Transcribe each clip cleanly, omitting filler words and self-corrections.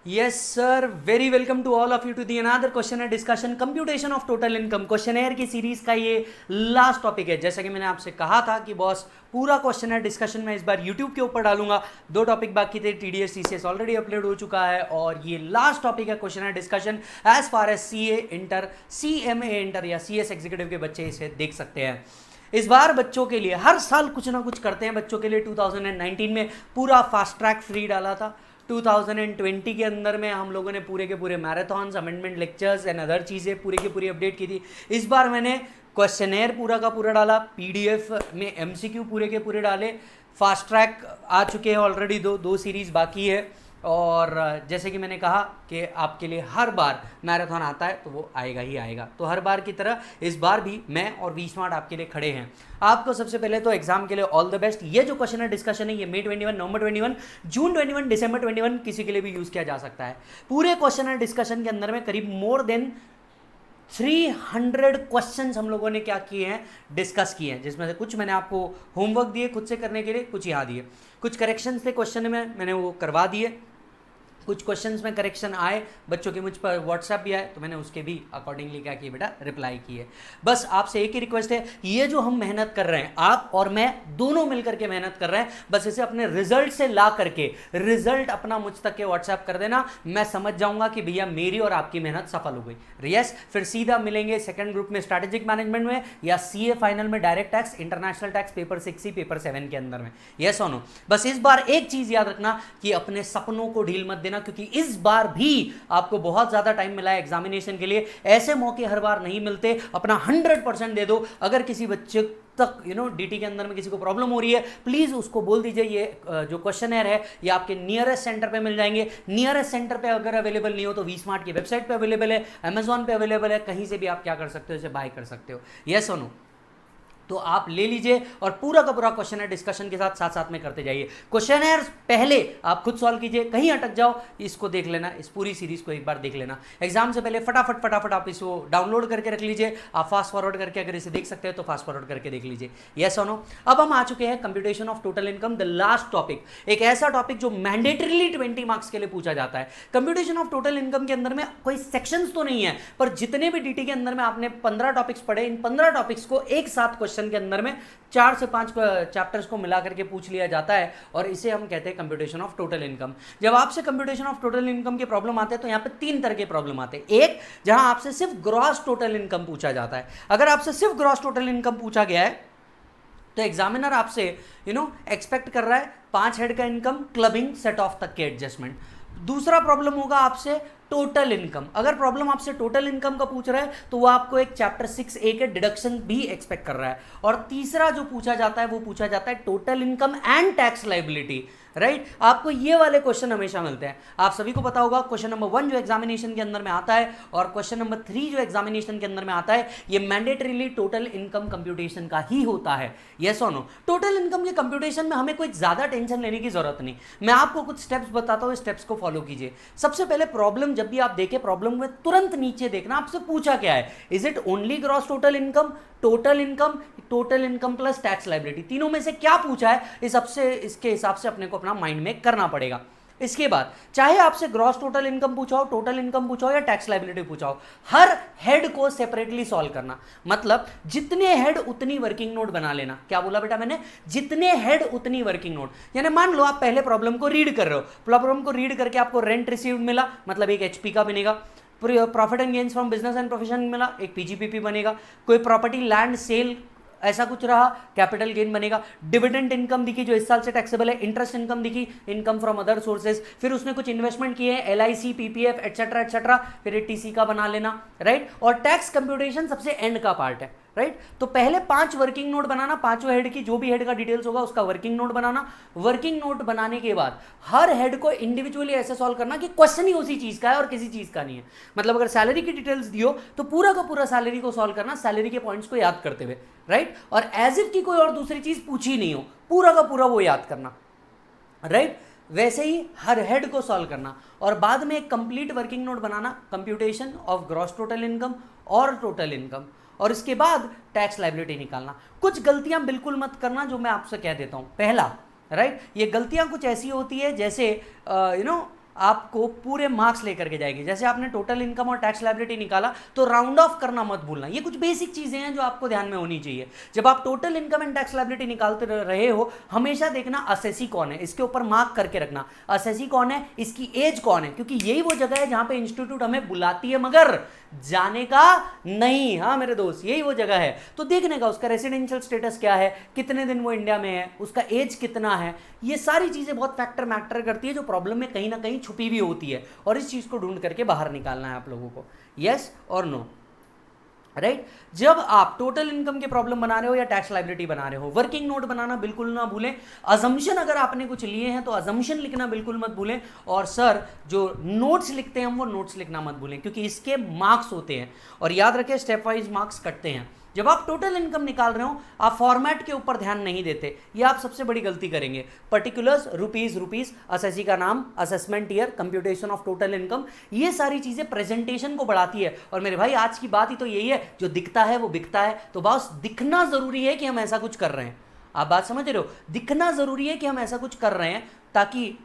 Yes sir, very welcome to all of you to the another question and discussion computation of total income questioner की series का ये last topic है। जैसा कि मैंने आपसे कहा था कि बॉस पूरा क्वेश्चनर डिस्कशन मैं इस बार YouTube के ऊपर डालूंगा। 2 टॉपिक बाकी थे, TDS TCS ऑलरेडी अपलोड हो चुका है और ये लास्ट टॉपिक है questioner discussion as far as CA inter, CMA inter या CS एग्जीक्यूटिव के बच्चे इसे देख सकते हैं। इस बार बच्चों के लिए हर साल कुछ ना कुछ करते हैं बच्चों के लिए। 2019 में पूरा फास्ट ट्रैक फ्री डाला था। 2020 के अंदर में हम लोगों ने पूरे के पूरे marathons, amendment lectures and other चीज़ें पूरी की पूरी अपडेट की थी। इस बार मैंने क्वेश्चनेयर पूरा का पूरा डाला, PDF में MCQ पूरे के पूरे डाले। फास्ट ट्रैक आ चुके हैं ऑलरेडी, दो सीरीज़ बाकी है। और जैसे कि मैंने कहा कि आपके लिए हर बार मैराथन आता है तो वो आएगा ही आएगा, तो हर बार की तरह इस बार भी मैं और वी स्मार्ट आपके लिए खड़े हैं। आपको सबसे पहले तो एग्जाम के लिए ऑल द बेस्ट। ये जो क्वेश्चन डिस्कशन है ये मई 21, नवंबर 21, जून 21, दिसंबर 21 किसी के लिए भी यूज़ किया जा सकता है। पूरे क्वेश्चन डिस्कशन के अंदर में करीब मोर देन 300 क्वेश्चंस हम लोगों ने क्या किए हैं, डिस्कस किए हैं, जिसमें से कुछ मैंने आपको होमवर्क दिए खुद से करने के लिए, कुछ यहाँ दिए, कुछ करेक्शंस थे क्वेश्चन में मैंने वो करवा दिए, कुछ क्वेश्चंस में करेक्शन आए बच्चों के मुझ पर व्हाट्सएप भी आए तो मैंने उसके भी अकॉर्डिंगली क्या किए बेटा, रिप्लाई किए। बस आपसे एक ही रिक्वेस्ट है, ये जो हम मेहनत कर रहे हैं आप और मैं दोनों मिलकर के मेहनत कर रहे हैं, बस इसे अपने रिजल्ट से ला करके रिजल्ट अपना मुझ तक के व्हाट्सएप कर देना। मैं समझ जाऊंगा कि भैया मेरी और आपकी मेहनत सफल हो गई। यस, फिर सीधा मिलेंगे सेकंड ग्रुप में स्ट्रैटेजिक मैनेजमेंट में या CA फाइनल में direct tax, international tax paper 6 paper 7 के अंदर में। यस और नो। बस इस बार एक चीज याद रखना कि अपने सपनों को ढील मत देना, क्योंकि इस बार भी आपको बहुत ज्यादा टाइम मिला है एग्जामिनेशन के लिए। ऐसे मौके हर बार नहीं मिलते, अपना 100% दे दो। अगर किसी बच्चे तक DT के अंदर में किसी को प्रॉब्लम हो रही है, प्लीज उसको बोल दीजिए ये जो क्वेश्चनर है ये आपके नियरेस्ट सेंटर पे मिल जाएंगे। नियरेस्ट सेंटर पे अगर अवेलेबल नहीं हो तो वी स्मार्ट की वेबसाइट पे अवेलेबल है, Amazon पे अवेलेबल है, कहीं से भी आप क्या कर सकते हो, इसे बाय कर सकते हो। यस और नो, तो आप ले लीजिए और पूरा का पूरा क्वेश्चन डिस्कशन के साथ साथ में करते जाइए। क्वेश्चन पहले आप खुद सॉल्व कीजिए, कहीं अटक जाओ इसको देख लेना, इस पूरी सीरीज को एक बार देख लेना। एग्जाम से पहले फटाफट आप इसको डाउनलोड करके रख लीजिए। आप फास्ट फॉरवर्ड करके अगर इसे देख सकते हैं तो फास्ट फॉरवर्ड करके देख लीजिए। यस और नो। अब हम आ चुके हैं computation of total income, the last topic. एक ऐसा टॉपिक जो मैंडेटरीली 20 मार्क्स के लिए पूछा जाता है। कंप्यूटेशन ऑफ टोटल इनकम के अंदर में कोई सेक्शंस तो नहीं है, पर जितने भी DT के अंदर में आपने 15 टॉपिक्स पढ़े, इन 15 टॉपिक्स को एक साथ क्वेश्चन के अंदर में 4 से 5 चैप्टर्स को मिला करके पूछ लिया जाता है और इसे हम कहते हैं कंप्यूटेशन ऑफ टोटल इनकम। जब आपसे कंप्यूटेशन ऑफ टोटल इनकम के प्रॉब्लम आते हैं तो यहाँ पे 3 तरह के प्रॉब्लम आते हैं। एक, जहां आपसे सिर्फ ग्रॉस टोटल इनकम पूछा जाता है। अगर आपसे सिर्फ ग्रॉस टोटल इनकम पूछा गया है तो एग्जामिनर आपसे एक्सपेक्ट कर रहा है 5 हेड का इनकम, क्लबिंग, सेट ऑफ तक के एडजस्टमेंट। दूसरा प्रॉब्लम होगा आपसे टोटल इनकम। अगर प्रॉब्लम आपसे टोटल इनकम का पूछ रहा है तो वो आपको एक चैप्टर 6A के डिडक्शन भी एक्सपेक्ट कर रहा है। और तीसरा जो पूछा जाता है वो पूछा जाता है total income and tax liability. Right, आपको ये वाले क्वेश्चन हमेशा मिलते हैं। आप सभी को पता होगा क्वेश्चन नंबर 1 जो एग्जामिनेशन के अंदर में आता है और क्वेश्चन नंबर 3 जो एग्जामिनेशन के अंदर में आता है, ये मैंडेटरीली टोटल इनकम कंप्यूटेशन का ही होता है। यस और नो। टोटल इनकम के कंप्यूटेशन में हमें कोई ज्यादा टेंशन लेने की जरूरत नहीं। मैं आपको कुछ स्टेप्स बताता हूं, स्टेप्स को फॉलो कीजिए। सबसे पहले प्रॉब्लम जब भी आप देखें, प्रॉब्लम में तुरंत नीचे देखना आपसे पूछा क्या है। Is it only gross total income, total income plus tax liability, तीनों में से क्या पूछा है, इसके हिसाब से अपने को अपना माइंड में करना पड़ेगा। इसके बाद चाहे आपसे ग्रॉस टोटल इनकम पूछा हो, टोटल इनकम पूछा हो या टैक्स लायबिलिटी पूछा हो, हर हेड को सेपरेटली सॉल्व करना। मतलब जितने हेड उतनी वर्किंग नोट बना लेना। क्या बोला बेटा मैंने? जितने हेड उतनी वर्किंग नोट। यानी मान लो आप पहले प्रॉब्लम को रीड कर रहे हो, प्रॉब्लम को रीड करके आपको रेंट रिसीव्ड मिला, मतलब एक HP का बनेगा। Profit and gains from business and profession मिला, एक PGPP बनेगा। कोई प्रॉपर्टी लैंड सेल ऐसा कुछ रहा, कैपिटल गेन बनेगा। डिविडेंड इनकम दिखी जो इस साल से टैक्सेबल है, इंटरेस्ट इनकम दिखी, इनकम फ्रॉम अदर सोर्सेज, फिर उसने कुछ इन्वेस्टमेंट किए हैं, LIC, PPF एटसेट्रा, फिर TC का बना लेना। राइट, और टैक्स कंप्यूटेशन सबसे एंड का पार्ट है। राइट, तो पहले 5 वर्किंग नोट बनाना, पांचों हेड की जो भी हेड का डिटेल्स होगा उसका वर्किंग नोट बनाना। वर्किंग नोट बनाने के बाद हर हेड को इंडिविजुअली ऐसे सॉल्व करना कि क्वेश्चन ही उसी चीज का है और किसी चीज का नहीं है। मतलब अगर सैलरी की डिटेल्स दियो तो पूरा का पूरा सैलरी को सॉल्व करना, सैलरी के पॉइंट्स को याद करते हुए। राइट, और एज इफ की कोई और दूसरी चीज पूछी नहीं हो, पूरा का पूरा वो याद करना। राइट, वैसे ही हर हेड को सॉल्व करना और बाद में एक complete working note banana, computation of gross total income और टोटल इनकम, और इसके बाद टैक्स लायबिलिटी निकालना। कुछ गलतियां बिल्कुल मत करना जो मैं आपसे कह देता हूं। पहला, राइट, ये गलतियां कुछ ऐसी होती है जैसे आपको पूरे मार्क्स लेकर के जाएगी। जैसे आपने टोटल इनकम और टैक्स लायबिलिटी निकाला तो राउंड ऑफ करना मत भूलना। ये कुछ बेसिक चीजें हैं जो आपको ध्यान में होनी चाहिए। जब आप total income and tax liability निकालते रहे हो, हमेशा देखना असेसी कौन है, इसके ऊपर मार्क करके रखना असेसी कौन है, इसकी एज कौन है, क्योंकि यही वो जगह है जहां पे इंस्टीट्यूट हमें बुलाती है मगर जाने का नहीं। हाँ मेरे दोस्त, यही वो जगह है। तो देखने का उसका रेसिडेंशियल स्टेटस क्या है, कितने दिन वो इंडिया में है, उसका एज कितना है, ये सारी चीजें बहुत फैक्टर मैटर करती है जो प्रॉब्लम में कहीं ना कहीं छुपी भी होती है, और इस चीज को ढूंढ करके बाहर निकालना है आप लोगों को। यस और नो, राइट। जब आप टोटल इनकम के प्रॉब्लम बना रहे हो या टैक्स लायबिलिटी बना रहे हो, वर्किंग नोट बनाना बिल्कुल ना भूलें। अजम्पशन अगर आपने कुछ लिए हैं तो अजम्पशन लिखना बिल्कुल मत भूलें। और सर जो नोट्स लिखते हैं हम वो नोट्स लिखना मत भूलें, क्योंकि इसके मार्क्स होते हैं। और याद रखें स्टेप वाइज मार्क्स कटते हैं। जब आप टोटल इनकम निकाल रहे हो आप फॉर्मेट के ऊपर ध्यान नहीं देते, ये आप सबसे बड़ी गलती करेंगे। पर्टिकुलर्स, रुपीस, असेसी का नाम, assessment year, computation of total income, ये सारी चीजें प्रेजेंटेशन को बढ़ाती है। और मेरे भाई आज की बात ही तो यही है, जो दिखता है वो बिकता है। तो बस दिखना जरूरी है कि हम ऐसा कुछ कर रहे हैं। आप बात समझ रहे हो, दिखना जरूरी है कि हम ऐसा कुछ कर रहे हैं, ताकि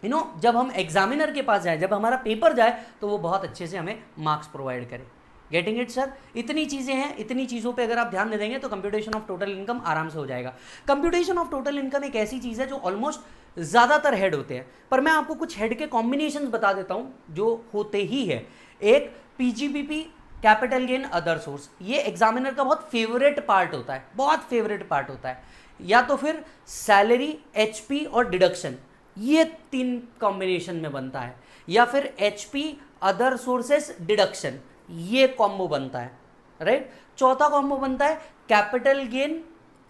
जब हम एग्जामिनर के पास जाए, जब हमारा पेपर जाए, तो वो बहुत अच्छे से हमें मार्क्स प्रोवाइड करे। Getting it sir? इतनी चीज़ें हैं, इतनी चीज़ों पे अगर आप ध्यान दे देंगे तो कंप्यूटेशन ऑफ टोटल इनकम आराम से हो जाएगा। कंप्यूटेशन ऑफ टोटल इनकम एक ऐसी चीज़ है जो ऑलमोस्ट ज़्यादातर हेड होते हैं, पर मैं आपको कुछ हेड के कॉम्बिनेशंस बता देता हूँ जो होते ही है। एक PGBP, capital gain, other source, ये एग्जामिनर का बहुत फेवरेट पार्ट होता है, बहुत फेवरेट पार्ट होता है। या तो फिर सैलरी, एचपी और डिडक्शन, ये 3 कॉम्बिनेशन में बनता है। या फिर एचपी, अदर सोर्सेस, डिडक्शन, ये कॉम्बो बनता है, राइट। चौथा कॉम्बो बनता है capital gain,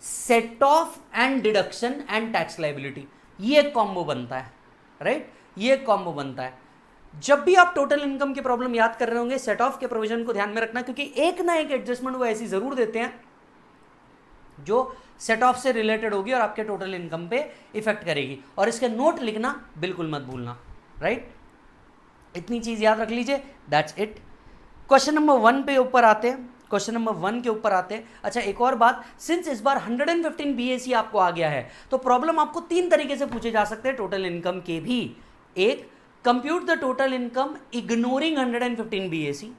set of and deduction and tax liability, ये कॉम्बो बनता है, राइट। ये कॉम्बो बनता है। जब भी आप टोटल इनकम की प्रॉब्लम याद कर रहे होंगे, सेट ऑफ के प्रोविजन को ध्यान में रखना, क्योंकि एक ना एक एडजस्टमेंट वो ऐसी जरूर देते हैं जो सेट ऑफ से रिलेटेड होगी और आपके टोटल इनकम पे इफेक्ट करेगी। और इसके नोट लिखना बिल्कुल मत भूलना, राइट। इतनी चीज याद रख लीजिए, दैट्स इट। क्वेश्चन नंबर 1 पे ऊपर आते हैं, क्वेश्चन नंबर 1 के ऊपर आते हैं। अच्छा एक और बात, सिंस इस बार 115 बीएसी आपको आ गया है, तो प्रॉब्लम आपको 3 तरीके से पूछे जा सकते हैं टोटल इनकम के भी। एक, compute the total income ignoring 115 B A C.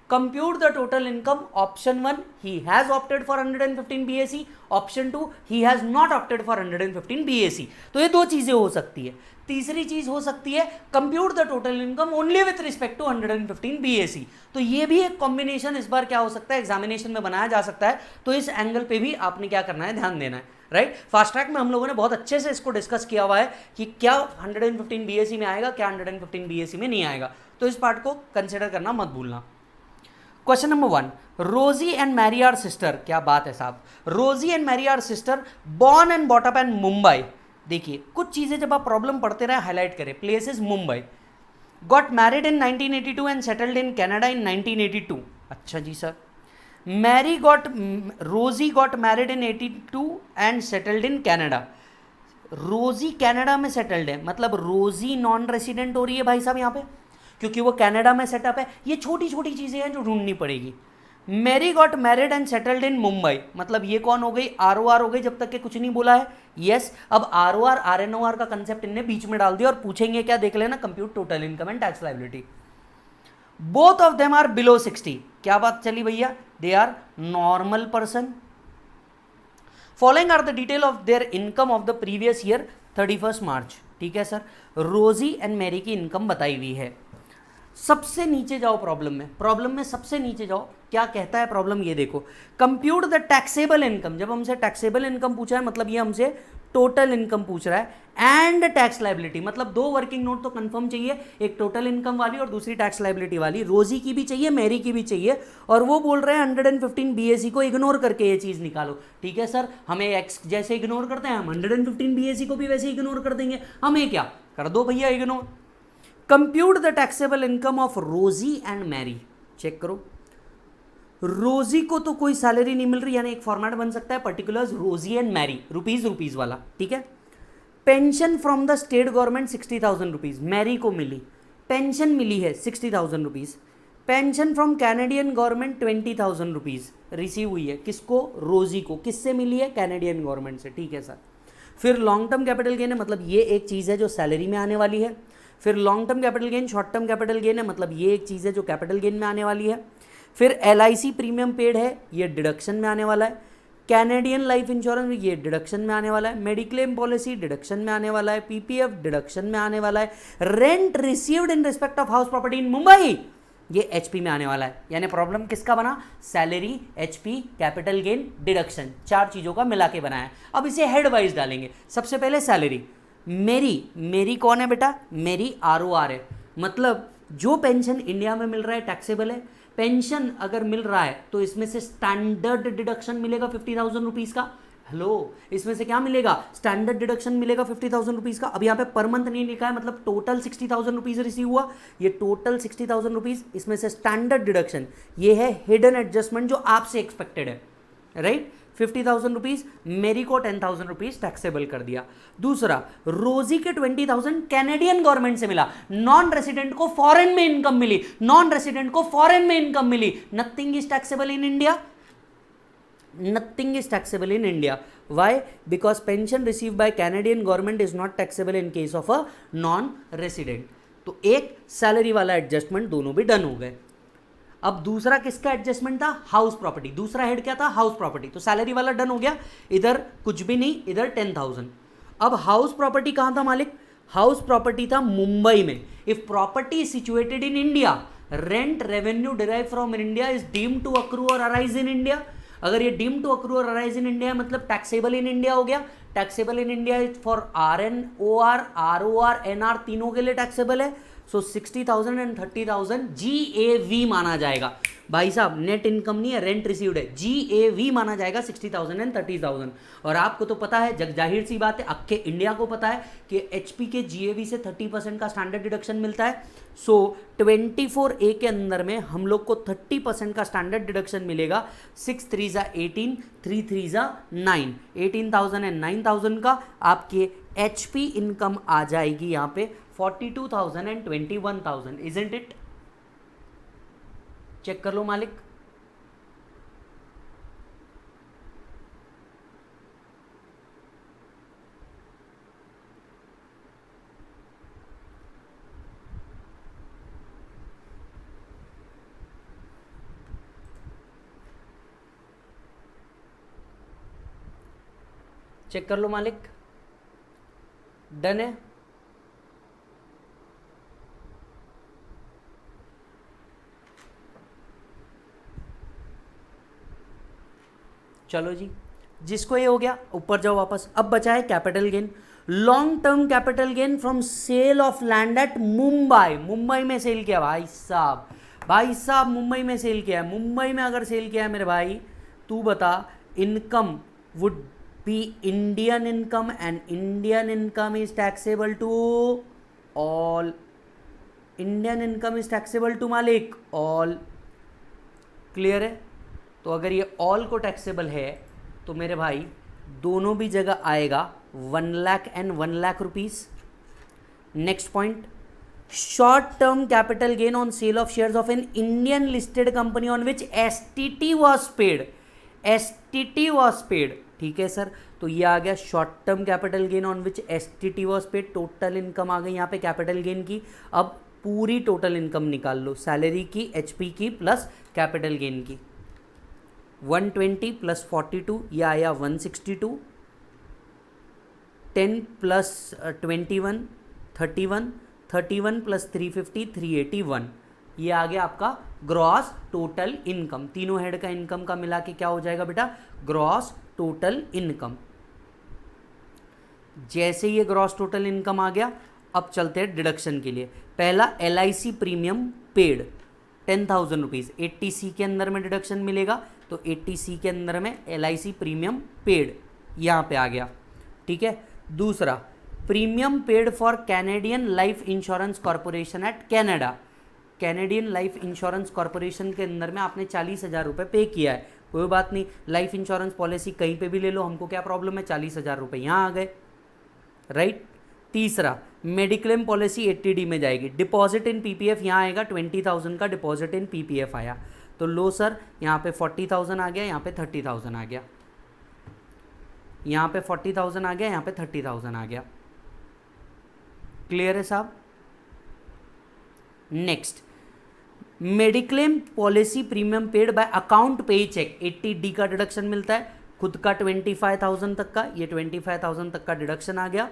Compute the total income, option 1 he has opted for 115 B A C, option 2 he has not opted for 115 B A C. तो ये 2 चीजें हो सकती है। तीसरी चीज हो सकती है compute the total income only with respect to 115 B A C. तो ये भी एक कॉम्बिनेशन इस बार क्या हो सकता है, एग्जामिनेशन में बनाया जा सकता है। तो इस एंगल पे भी आपने क्या करना है, ध्यान देना है, राइट। फास्ट ट्रैक में हम लोगों ने बहुत अच्छे से इसको डिस्कस किया हुआ है कि क्या 115 बीएसी में आएगा, क्या 115 बीएसी में नहीं आएगा। तो इस पार्ट को कंसिडर करना मत भूलना। क्वेश्चन नंबर 1, रोजी एंड मैरी आर सिस्टर। क्या बात है साहब, Rosy and Mary are sister, born and bought up in Mumbai. देखिए कुछ चीजें जब आप प्रॉब्लम पढ़ते रहे हाईलाइट करें। Place is Mumbai, got married in 1982 and settled in Canada in 1982। अच्छा जी sir. Rosie got married in 82 and settled in Canada. Rosie Canada में सेटल्ड है, मतलब रोजी नॉन रेसिडेंट हो रही है भाई साहब यहाँ पे, क्योंकि वो कनाडा में सेटअप है। ये छोटी छोटी चीजें हैं जो ढूंढनी पड़ेगी। Mary got married and settled in Mumbai, मतलब ये कौन हो गई, आरओआर हो गई, जब तक के कुछ नहीं बोला है। यस, अब आरओआर आरएनओआर का कंसेप्ट इनने बीच में डाल दिया और पूछेंगे क्या, देख लेना, compute total income and tax liability. Both of them are below 60। क्या बात चली भैया, they are normal person. Following are the detail of their income of the previous year 31 March. ठीक है सर, रोजी एंड मैरी की इनकम बताई हुई है। सबसे नीचे जाओ प्रॉब्लम में सबसे नीचे जाओ, क्या कहता है प्रॉब्लम, ये देखो। Compute the taxable income. जब हमसे टैक्सेबल इनकम पूछा है मतलब ये हमसे टोटल इनकम पूछ रहा है, एंड टैक्स लायबिलिटी, मतलब 2 वर्किंग नोट तो कंफर्म चाहिए, एक टोटल इनकम वाली और दूसरी टैक्स लायबिलिटी वाली। रोजी की भी चाहिए, मैरी की भी चाहिए, और वो बोल रहे हैं 115 बीएसी को इग्नोर करके ये चीज निकालो। ठीक है सर, हमें एक्स जैसे इग्नोर करते हैं हम 115 बीएसी को भी वैसे इग्नोर कर देंगे। हमें क्या कर दो भैया, ignore. Compute the taxable income of Rosy and Mary. Check करो, रोजी को तो कोई सैलरी नहीं मिल रही, यानी एक फॉर्मेट बन सकता है पर्टिकुलर्स रोजी एंड मैरी, रुपीज वाला। ठीक है, pension from the state government 60,000 rupees Mary को मिली, पेंशन मिली है 60,000 rupees. Pension from Canadian government 20,000 rupees receive हुई है, किसको, रोजी को। किससे मिली है, कैनेडियन गवर्नमेंट से। ठीक है सर, फिर लॉन्ग टर्म कैपिटल गेन है, मतलब ये एक चीज है जो सैलरी में आने वाली है। फिर long term capital gain, short term capital gain है, मतलब ये एक चीज़ है जो कैपिटल गेन में आने वाली है। फिर LIC प्रीमियम पेड है, ये डिडक्शन में आने वाला है। कैनेडियन लाइफ इंश्योरेंस, ये डिडक्शन में आने वाला है। मेडिक्लेम पॉलिसी डिडक्शन में आने वाला है। PPF डिडक्शन में आने वाला है। Rent received in respect of house property in Mumbai, ये HP में आने वाला है। यानी प्रॉब्लम किसका बना? Salary, HP, capital gain, deduction, चार चीज़ों का मिला के बनाया। अब इसे हेड वाइज डालेंगे। सबसे पहले सैलरी, मेरी कौन है बेटा? मेरी ROR है, मतलब जो पेंशन इंडिया में मिल रहा है टैक्सेबल है। पेंशन अगर मिल रहा है तो इसमें से स्टैंडर्ड डिडक्शन मिलेगा 50,000 रुपीज़ का। हेलो, इसमें से क्या मिलेगा? स्टैंडर्ड डिडक्शन मिलेगा 50,000 रुपीज़ का। अब यहाँ पे पर मंथ नहीं लिखा है, मतलब टोटल 60,000 रुपीज़ रिसीव हुआ। ये टोटल 60,000 रुपीज़, इसमें से स्टैंडर्ड डिडक्शन, ये है हिडन एडजस्टमेंट जो आपसे एक्सपेक्टेड है, राइट। 50,000 रुपीज़, मेरी को 10,000 रुपीज़ टैक्सेबल कर दिया। दूसरा, रोजी के 20,000 कैनेडियन गवर्नमेंट से मिला। नॉन रेसिडेंट को फॉरेन में इनकम मिली, नॉन रेसिडेंट को फॉरेन में इनकम मिली। Nothing is taxable in India, nothing is taxable in India. Why? Because pension received by Canadian government is not taxable in case of a non-resident. तो एक salary वाला adjustment दोनों भी done हो गए। अब दूसरा किसका एडजस्टमेंट था? House property. दूसरा हेड क्या था? House property. तो सैलरी वाला डन हो गया, इधर कुछ भी नहीं, इधर 10,000। अब हाउस प्रॉपर्टी कहाँ था मालिक? हाउस प्रॉपर्टी था मुंबई में। If property is situated in India, rent revenue derive from India is deemed to accrue or arise in India. अगर ये deem to accrue or arise in India मतलब टैक्सेबल इन इंडिया हो गया। Taxable in India is for RN, OR, ROR, NR तीनों के लिए taxable है। सो 60,000 and 30,000 GAV माना जाएगा। भाई साहब, नेट इनकम नहीं है, रेंट रिसीव्ड है, GAV माना जाएगा 60,000 एंड 30,000। और आपको तो पता है, जग जाहिर सी बात है, अक्के इंडिया को पता है कि HP के GAV से 30% का स्टैंडर्ड डिडक्शन मिलता है। सो 24A के अंदर में हम लोग को 30% का स्टैंडर्ड डिडक्शन मिलेगा। 6 3 ज़ा 18, 3 3 ज़ा 9, 18,000 एंड 9,000 का आपके HP इनकम आ जाएगी यहाँ पे 42,000 एंड 21,000। Isn't it? चेक कर लो मालिक। चेक कर लो मालिक, डन है? चलो जी, जिसको ये हो गया ऊपर जाओ वापस। अब बचा है capital gain. Long term capital gain from sale of land at Mumbai. Mumbai में सेल किया भाई साहब, भाई साहब मुंबई में सेल किया है। मुंबई में अगर सेल किया है मेरे भाई, तू बता, income would be Indian income and Indian income is taxable to all. Indian income is taxable to मालिक ऑल। क्लियर है? तो अगर ये ऑल को टैक्सेबल है तो मेरे भाई दोनों भी जगह आएगा 1 lakh and 1 lakh rupees. Next point, short term capital gain on sale of shares of an Indian listed company on which STT was paid. STT was paid, ठीक है सर। तो ये आ गया short term capital gain on which STT was paid. Total income आ गई यहाँ पे कैपिटल गेन की। अब पूरी टोटल इनकम निकाल लो, सैलरी की, HP की प्लस कैपिटल गेन की। 120 प्लस 42, ये आया 162। 10 प्लस 21, 31, 31 प्लस 350, 381। ये आ गया आपका ग्रॉस टोटल इनकम। तीनों हेड का इनकम का मिला के क्या हो जाएगा बेटा? Gross total income. जैसे ये ग्रॉस टोटल इनकम आ गया, अब चलते हैं डिडक्शन के लिए। पहला LIC premium paid 10,000 rupees, 80C के अंदर में डिडक्शन मिलेगा। तो 80C के अंदर में LIC प्रीमियम पेड यहाँ पे आ गया, ठीक है। दूसरा, premium paid for Canadian life insurance corporation at Canada. Canadian life insurance corporation के अंदर में आपने 40,000 रुपये पे किया है, कोई बात नहीं, लाइफ इंश्योरेंस पॉलिसी कहीं पे भी ले लो, हमको क्या प्रॉब्लम है, 40,000 रुपये यहाँ आ गए, राइट। तीसरा, मेडिक्लेम पॉलिसी 80D में जाएगी। डिपॉजिट इन PPF यहाँ आएगा, 20,000 का डिपॉजिट इन PPF आया। तो लो सर, यहाँ पे 40,000 आ गया, यहाँ पे 30,000 आ गया, यहाँ पे 40,000 आ गया, यहाँ पे 30,000 आ गया। क्लियर है साहब? Next, mediclaim policy premium paid by account पे चेक 80D का डिडक्शन मिलता है, खुद का 25,000 तक का, ये 25,000 तक का डिडक्शन आ गया,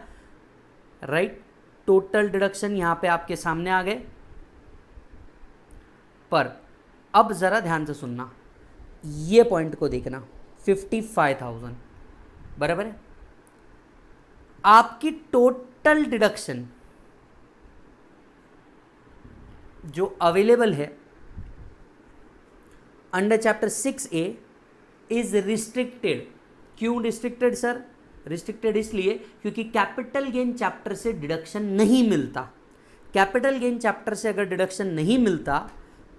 राइट। टोटल डिडक्शन यहां पे आपके सामने आ गए। पर अब जरा ध्यान से सुनना, ये पॉइंट को देखना, 55,000 बराबर है, आपकी टोटल डिडक्शन जो अवेलेबल है under chapter 6A is restricted. क्यों रिस्ट्रिक्टेड सर? रिस्ट्रिक्टेड इसलिए क्योंकि कैपिटल गेन चैप्टर से डिडक्शन नहीं मिलता। कैपिटल गेन चैप्टर से अगर डिडक्शन नहीं मिलता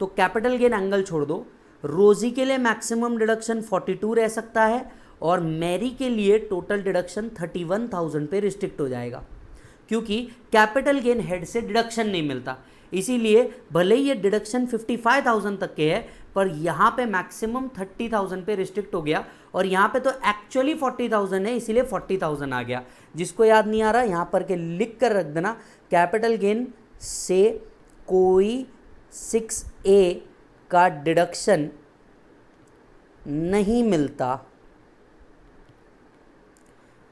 तो कैपिटल गेन एंगल छोड़ दो, रोजी के लिए मैक्सिमम डिडक्शन 42 रह सकता है और मैरी के लिए टोटल डिडक्शन 31,000 पे रिस्ट्रिक्ट हो जाएगा, क्योंकि कैपिटल गेन हेड से डिडक्शन नहीं मिलता। इसीलिए भले ही ये डिडक्शन 55,000 तक के है, पर यहाँ पे मैक्सिमम 30,000 पे रिस्ट्रिक्ट हो गया और यहाँ पे तो एक्चुअली 40,000 है, इसीलिए 40,000 आ गया। जिसको याद नहीं आ रहा यहाँ पर के लिख कर रख देना, कैपिटल गेन से कोई 6A का डिडक्शन नहीं मिलता,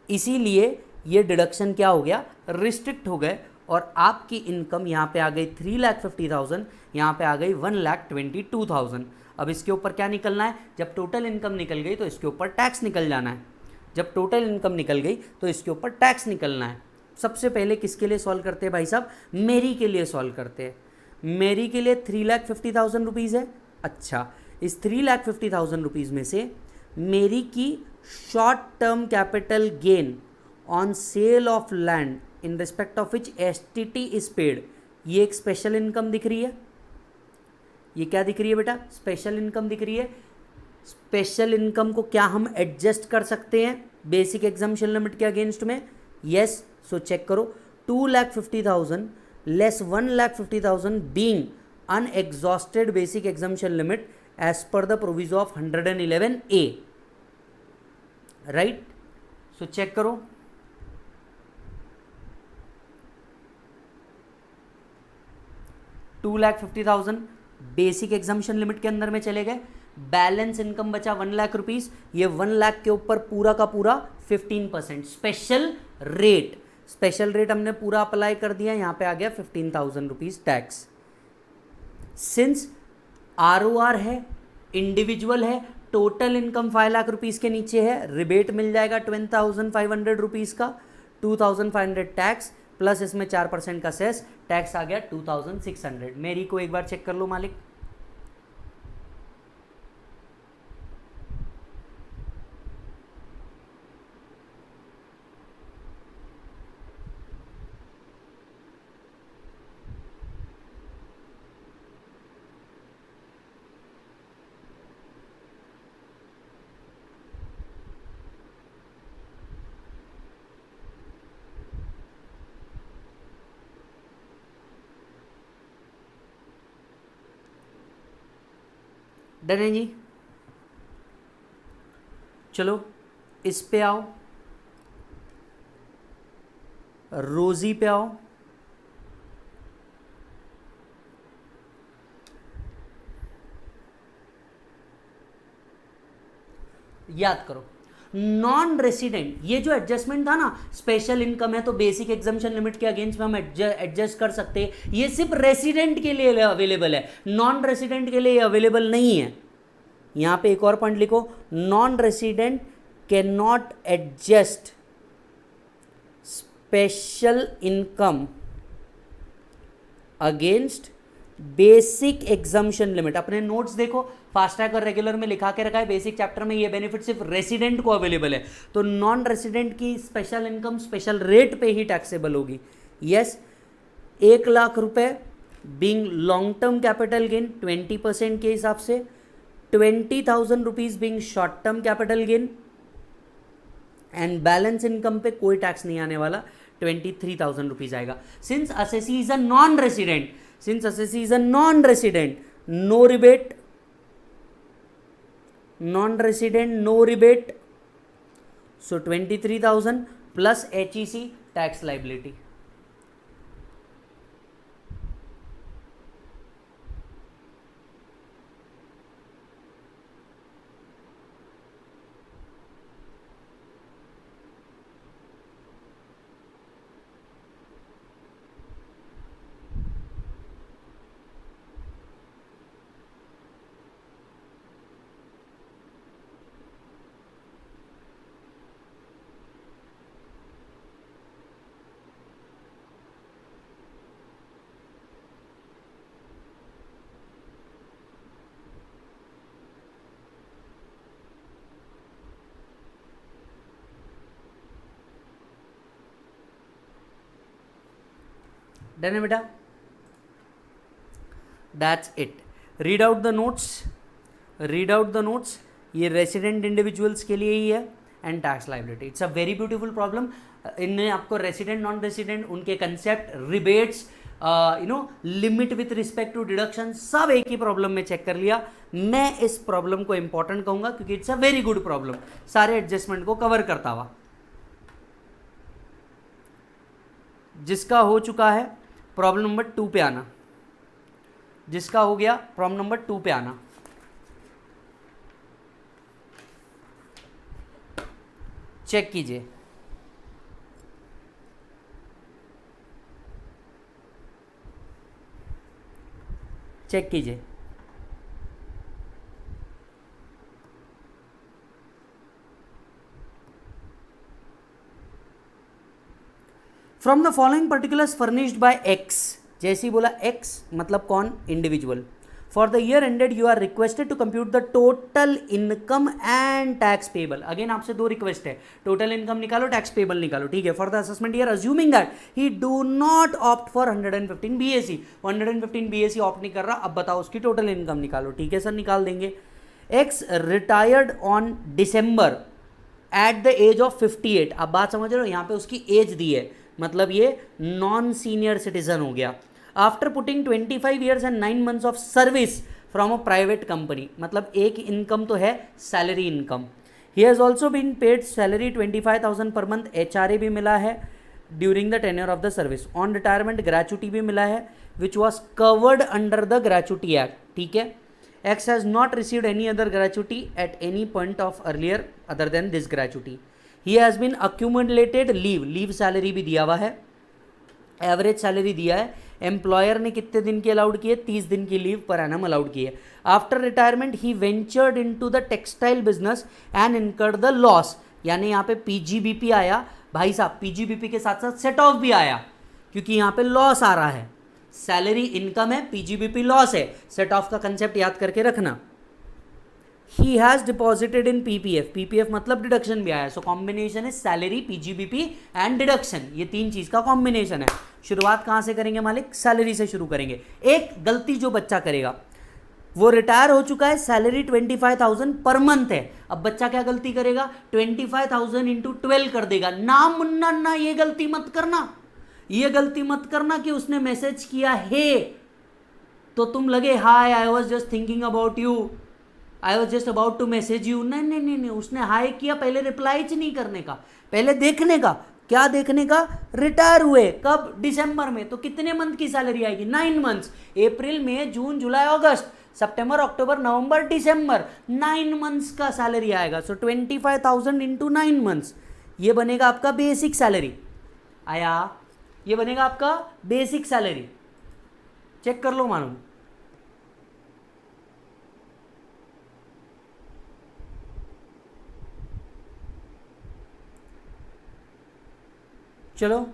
इसीलिए ये डिडक्शन क्या हो गया, रिस्ट्रिक्ट हो गए और आपकी इनकम यहाँ पे आ गई 3,50,000, यहाँ पे आ गई 1,22,000। अब इसके ऊपर क्या निकलना है? जब टोटल इनकम निकल गई तो इसके ऊपर टैक्स निकल जाना है। जब टोटल इनकम निकल गई तो इसके ऊपर टैक्स निकलना है। सबसे पहले किसके लिए सॉल्व करते हैं भाई साहब? मेरी के लिए सॉल्व करते हैं। मेरी के लिए 3,50,000 रुपीज़ है। अच्छा, इस 3,50,000 रुपीज़ में से मेरी की short term capital gain on sale of land in respect of which STT is paid, ये एक स्पेशल इनकम दिख रही है। ये क्या दिख रही है बेटा? स्पेशल इनकम दिख रही है। स्पेशल इनकम को क्या हम एडजस्ट कर सकते हैं बेसिक एग्जम्पशन लिमिट के अगेंस्ट में? यस। सो चेक करो, 2,50,000 less 1,50,000 being unexhausted basic exemption limit as per the proviso of 111A, right. So check करो, $2,50,000 बेसिक एग्जम्पशन लिमिट के अंदर में चले गए। बैलेंस इनकम बचा 1,00,000 रुपीज। ये 1,00,000 के ऊपर पूरा का पूरा 15% स्पेशल रेट, स्पेशल रेट हमने पूरा अप्लाई कर दिया। यहां पे आ गया 15,000 रुपीज टैक्स। सिंस ROR है, इंडिविजुअल है, टोटल इनकम 5,00,000 रुपीज के नीचे है, रिबेट मिल जाएगा 10,500 रुपीज का, 2,500 टैक्स प्लस इसमें 4% का सेस, टैक्स आ गया 2,600। मेरी को एक बार चेक कर लो मालिक। डन है जी। चलो इस पे आओ, रोजी पे आओ। याद करो, नॉन रेसिडेंट, ये जो एडजस्टमेंट था ना, स्पेशल इनकम है तो बेसिक एग्जम्पशन लिमिट के अगेंस्ट में हम एडजस्ट कर सकते हैं, ये सिर्फ रेसिडेंट के लिए अवेलेबल है, नॉन रेसिडेंट के लिए अवेलेबल नहीं है। यहां पे एक और पॉइंट लिखो, non resident can not adjust special income against basic exemption limit. अपने नोट्स देखो, फास्ट ट्रैक और रेगुलर में लिखा के रखा है, बेसिक चैप्टर में ये बेनिफिट सिर्फ रेसिडेंट को अवेलेबल है, तो नॉन रेसिडेंट की स्पेशल इनकम स्पेशल रेट पे ही टैक्सेबल होगी। यस, 1,00,000 रुपए being long term capital gain 20% के हिसाब से, 20,000 rupees being short term capital gain, and balance income पे कोई टैक्स नहीं आने वाला, 23,000 रुपीज आएगा। Since assessee is a non resident, since assessee is a non-resident, no rebate, non-resident no rebate, so 23,000 plus HEC tax liability. Done है बेटा, that's it. Read out the notes, read out the notes. ये resident individuals के लिए ही है and tax liability. It's a very beautiful problem. इनमें आपको resident non resident उनके concept, rebates, limit with respect to deduction, सब एक ही प्रॉब्लम में चेक कर लिया. मैं इस प्रॉब्लम को इंपॉर्टेंट कहूंगा क्योंकि it's a very good problem, सारे एडजस्टमेंट को कवर करता हुआ. जिसका हो चुका है प्रॉब्लम नंबर 2 पे आना. जिसका हो गया प्रॉब्लम नंबर 2 पे आना. चेक कीजिए. चेक कीजिए. From the following particulars furnished by X. जैसे ही बोला एक्स मतलब कौन, individual. For the year ended you are requested to compute the total income and tax payable. Again आपसे 2 रिक्वेस्ट है, टोटल इनकम निकालो, टैक्स पेबल निकालो. ठीक है. For the assessment year assuming that he do not opt for 115 B A C. 115 B A C opt नहीं कर रहा. अब बताओ उसकी टोटल इनकम निकालो. ठीक है सर, निकाल देंगे. X retired on December at the age of 58. अब बात समझ रहे हो, यहाँ पे उसकी एज दी है, मतलब ये नॉन सीनियर सिटीजन हो गया. After putting 25 years and 9 months of service from a private company, मतलब एक इनकम तो है salary income. He has also been paid salary 25,000 per month. HRA भी मिला है during the tenure of the service. On retirement gratuity भी मिला है which was covered under the gratuity act. ठीक है. X has not received any other gratuity at any point of earlier other than this gratuity. He has been accumulated leave salary भी दिया हुआ है, average salary दिया है. Employer ने कितने दिन की अलाउड की है, 30 दिन की लीव पर एनम अलाउड की है. After retirement he ventured into the textile business and incurred the loss. यानी यहाँ पे पीजीबीपी आया भाई साहब, पीजीबीपी के साथ साथ सेट ऑफ भी आया क्योंकि यहाँ पे लॉस आ रहा है. सैलरी इनकम है, पीजीबीपी लॉस है. सेट ऑफ का कंसेप्ट याद करके रखना. He has deposited in PPF. PPF मतलब डिडक्शन भी आया. सो कॉम्बिनेशन है सैलरी, पीजीबीपी एंड डिडक्शन. ये 3 चीज का कॉम्बिनेशन है. शुरुआत कहां से करेंगे मालिक, सैलरी से शुरू करेंगे. एक गलती जो बच्चा करेगा, वो रिटायर हो चुका है, सैलरी 25,000 पर मंथ है. अब बच्चा क्या गलती करेगा, 25,000 इंटू 12 कर देगा. ना मुन्ना ना, ये गलती मत करना. ये गलती मत करना कि उसने मैसेज किया है तो तुम लगे hi I was just thinking about you, I was just about to message you. नहीं नहीं नहीं नहीं, उसने हाय किया, पहले रिप्लाई नहीं करने का, पहले देखने का. क्या देखने का, रिटायर हुए कब, दिसंबर में. तो कितने मंथ की सैलरी आएगी, 9 मंथ्स. अप्रैल मई जून जुलाई अगस्त सितंबर अक्टूबर नवंबर दिसंबर, 9 मंथ्स का सैलरी आएगा. सो 25,000 इंटू 9 मंथ्स, ये बनेगा आपका बेसिक सैलरी. आया, ये बनेगा आपका बेसिक सैलरी. चेक कर लो मालूम. चलो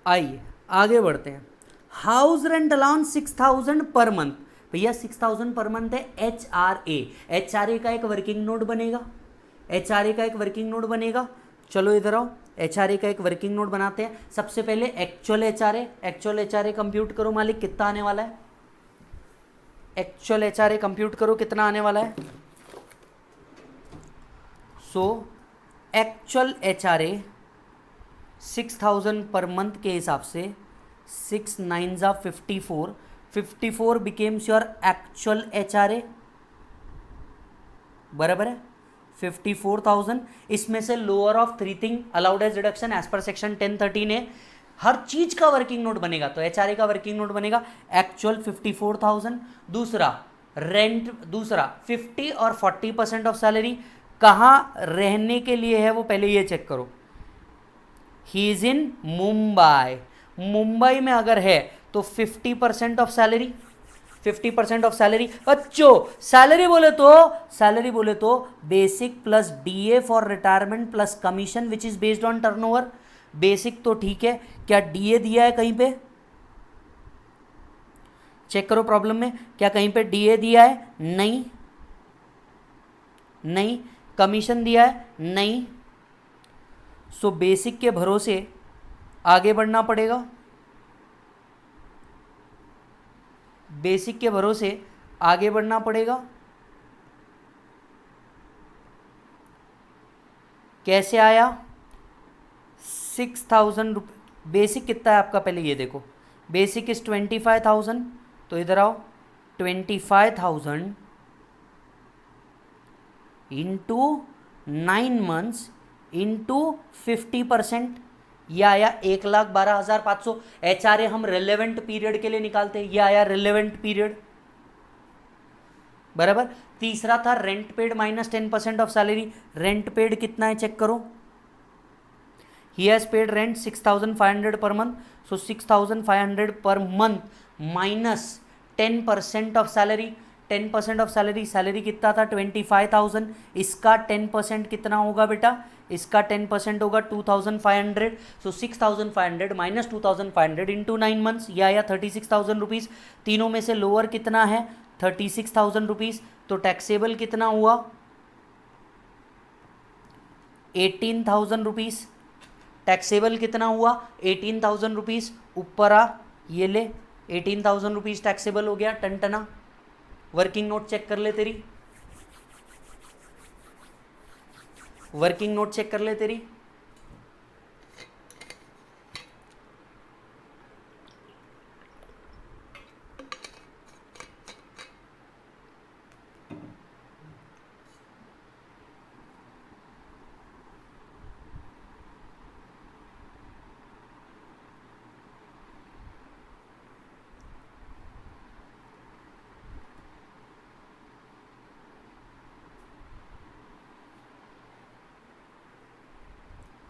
आइए आगे बढ़ते हैं. House rent allowance 6,000 per month. भैया 6,000 पर मंथ है. HRA का एक वर्किंग नोट बनेगा. HRA का एक वर्किंग नोट बनेगा. चलो इधर आओ, HRA का एक वर्किंग नोट बनाते हैं. सबसे पहले एक्चुअल HRA कंप्यूट करो मालिक, कितना आने वाला है. एक्चुअल HRA कंप्यूट करो, कितना आने वाला है. So actual HRA 6,000 per month के हिसाब से 6 9s are 54. 54 becomes your actual HRA. बराबर है 54,000. इसमें से lower of 3 thing allowed as deduction as per section 1013 है. हर चीज का वर्किंग नोट बनेगा. तो HRA का वर्किंग नोट बनेगा एक्चुअल 54,000. दूसरा रेंट, दूसरा 50 और 40% ऑफ सैलरी. कहाँ रहने के लिए है वो पहले ये चेक करो. He is in Mumbai. Mumbai में अगर है तो 50% ऑफ सैलरी, 50% ऑफ सैलरी। बच्चों सैलरी बोले तो basic plus DA for retirement plus commission which is based on turnover. Basic तो ठीक है, क्या डीए दिया है कहीं पे? चेक करो प्रॉब्लम में, क्या कहीं पे डीए दिया है? नहीं। कमीशन दिया है? नहीं। सो बेसिक के भरोसे आगे बढ़ना पड़ेगा। बेसिक के भरोसे आगे बढ़ना पड़ेगा। कैसे आया? 6,000 रुपये। बेसिक कितना है आपका पहले ये देखो, बेसिक इज 25,000, तो इधर आओ 25,000 इंटू 9 मंथ्स इंटू 50%, यह आया 1,12,500। HRA हम रिलेवेंट पीरियड के लिए निकालते हैं, यह आया रिलेवेंट पीरियड बराबर। तीसरा था rent paid minus 10% of salary. Rent paid कितना है चेक करो, he has paid rent 6,500 per month, so 6,500 per month minus 10% of salary. 10% of salary, salary कितना था? 25,000। इसका 10% कितना होगा बेटा? इसका 10% होगा 2,500। सो 6,500 माइनस 2,500 इंटू 9 मंथ्स, यह आया 36,000 रुपीज़। तीनों में से लोअर कितना है? 36,000 रुपीज़। तो टैक्सेबल कितना हुआ? 18,000 रुपीज़। टैक्सेबल कितना हुआ? 18,000 रुपीज़। ऊपर आ, ये ले 18,000 रुपीज़ टैक्सेबल हो गया टनटना। वर्किंग नोट चेक कर ले तेरी, वर्किंग नोट चेक कर ले तेरी।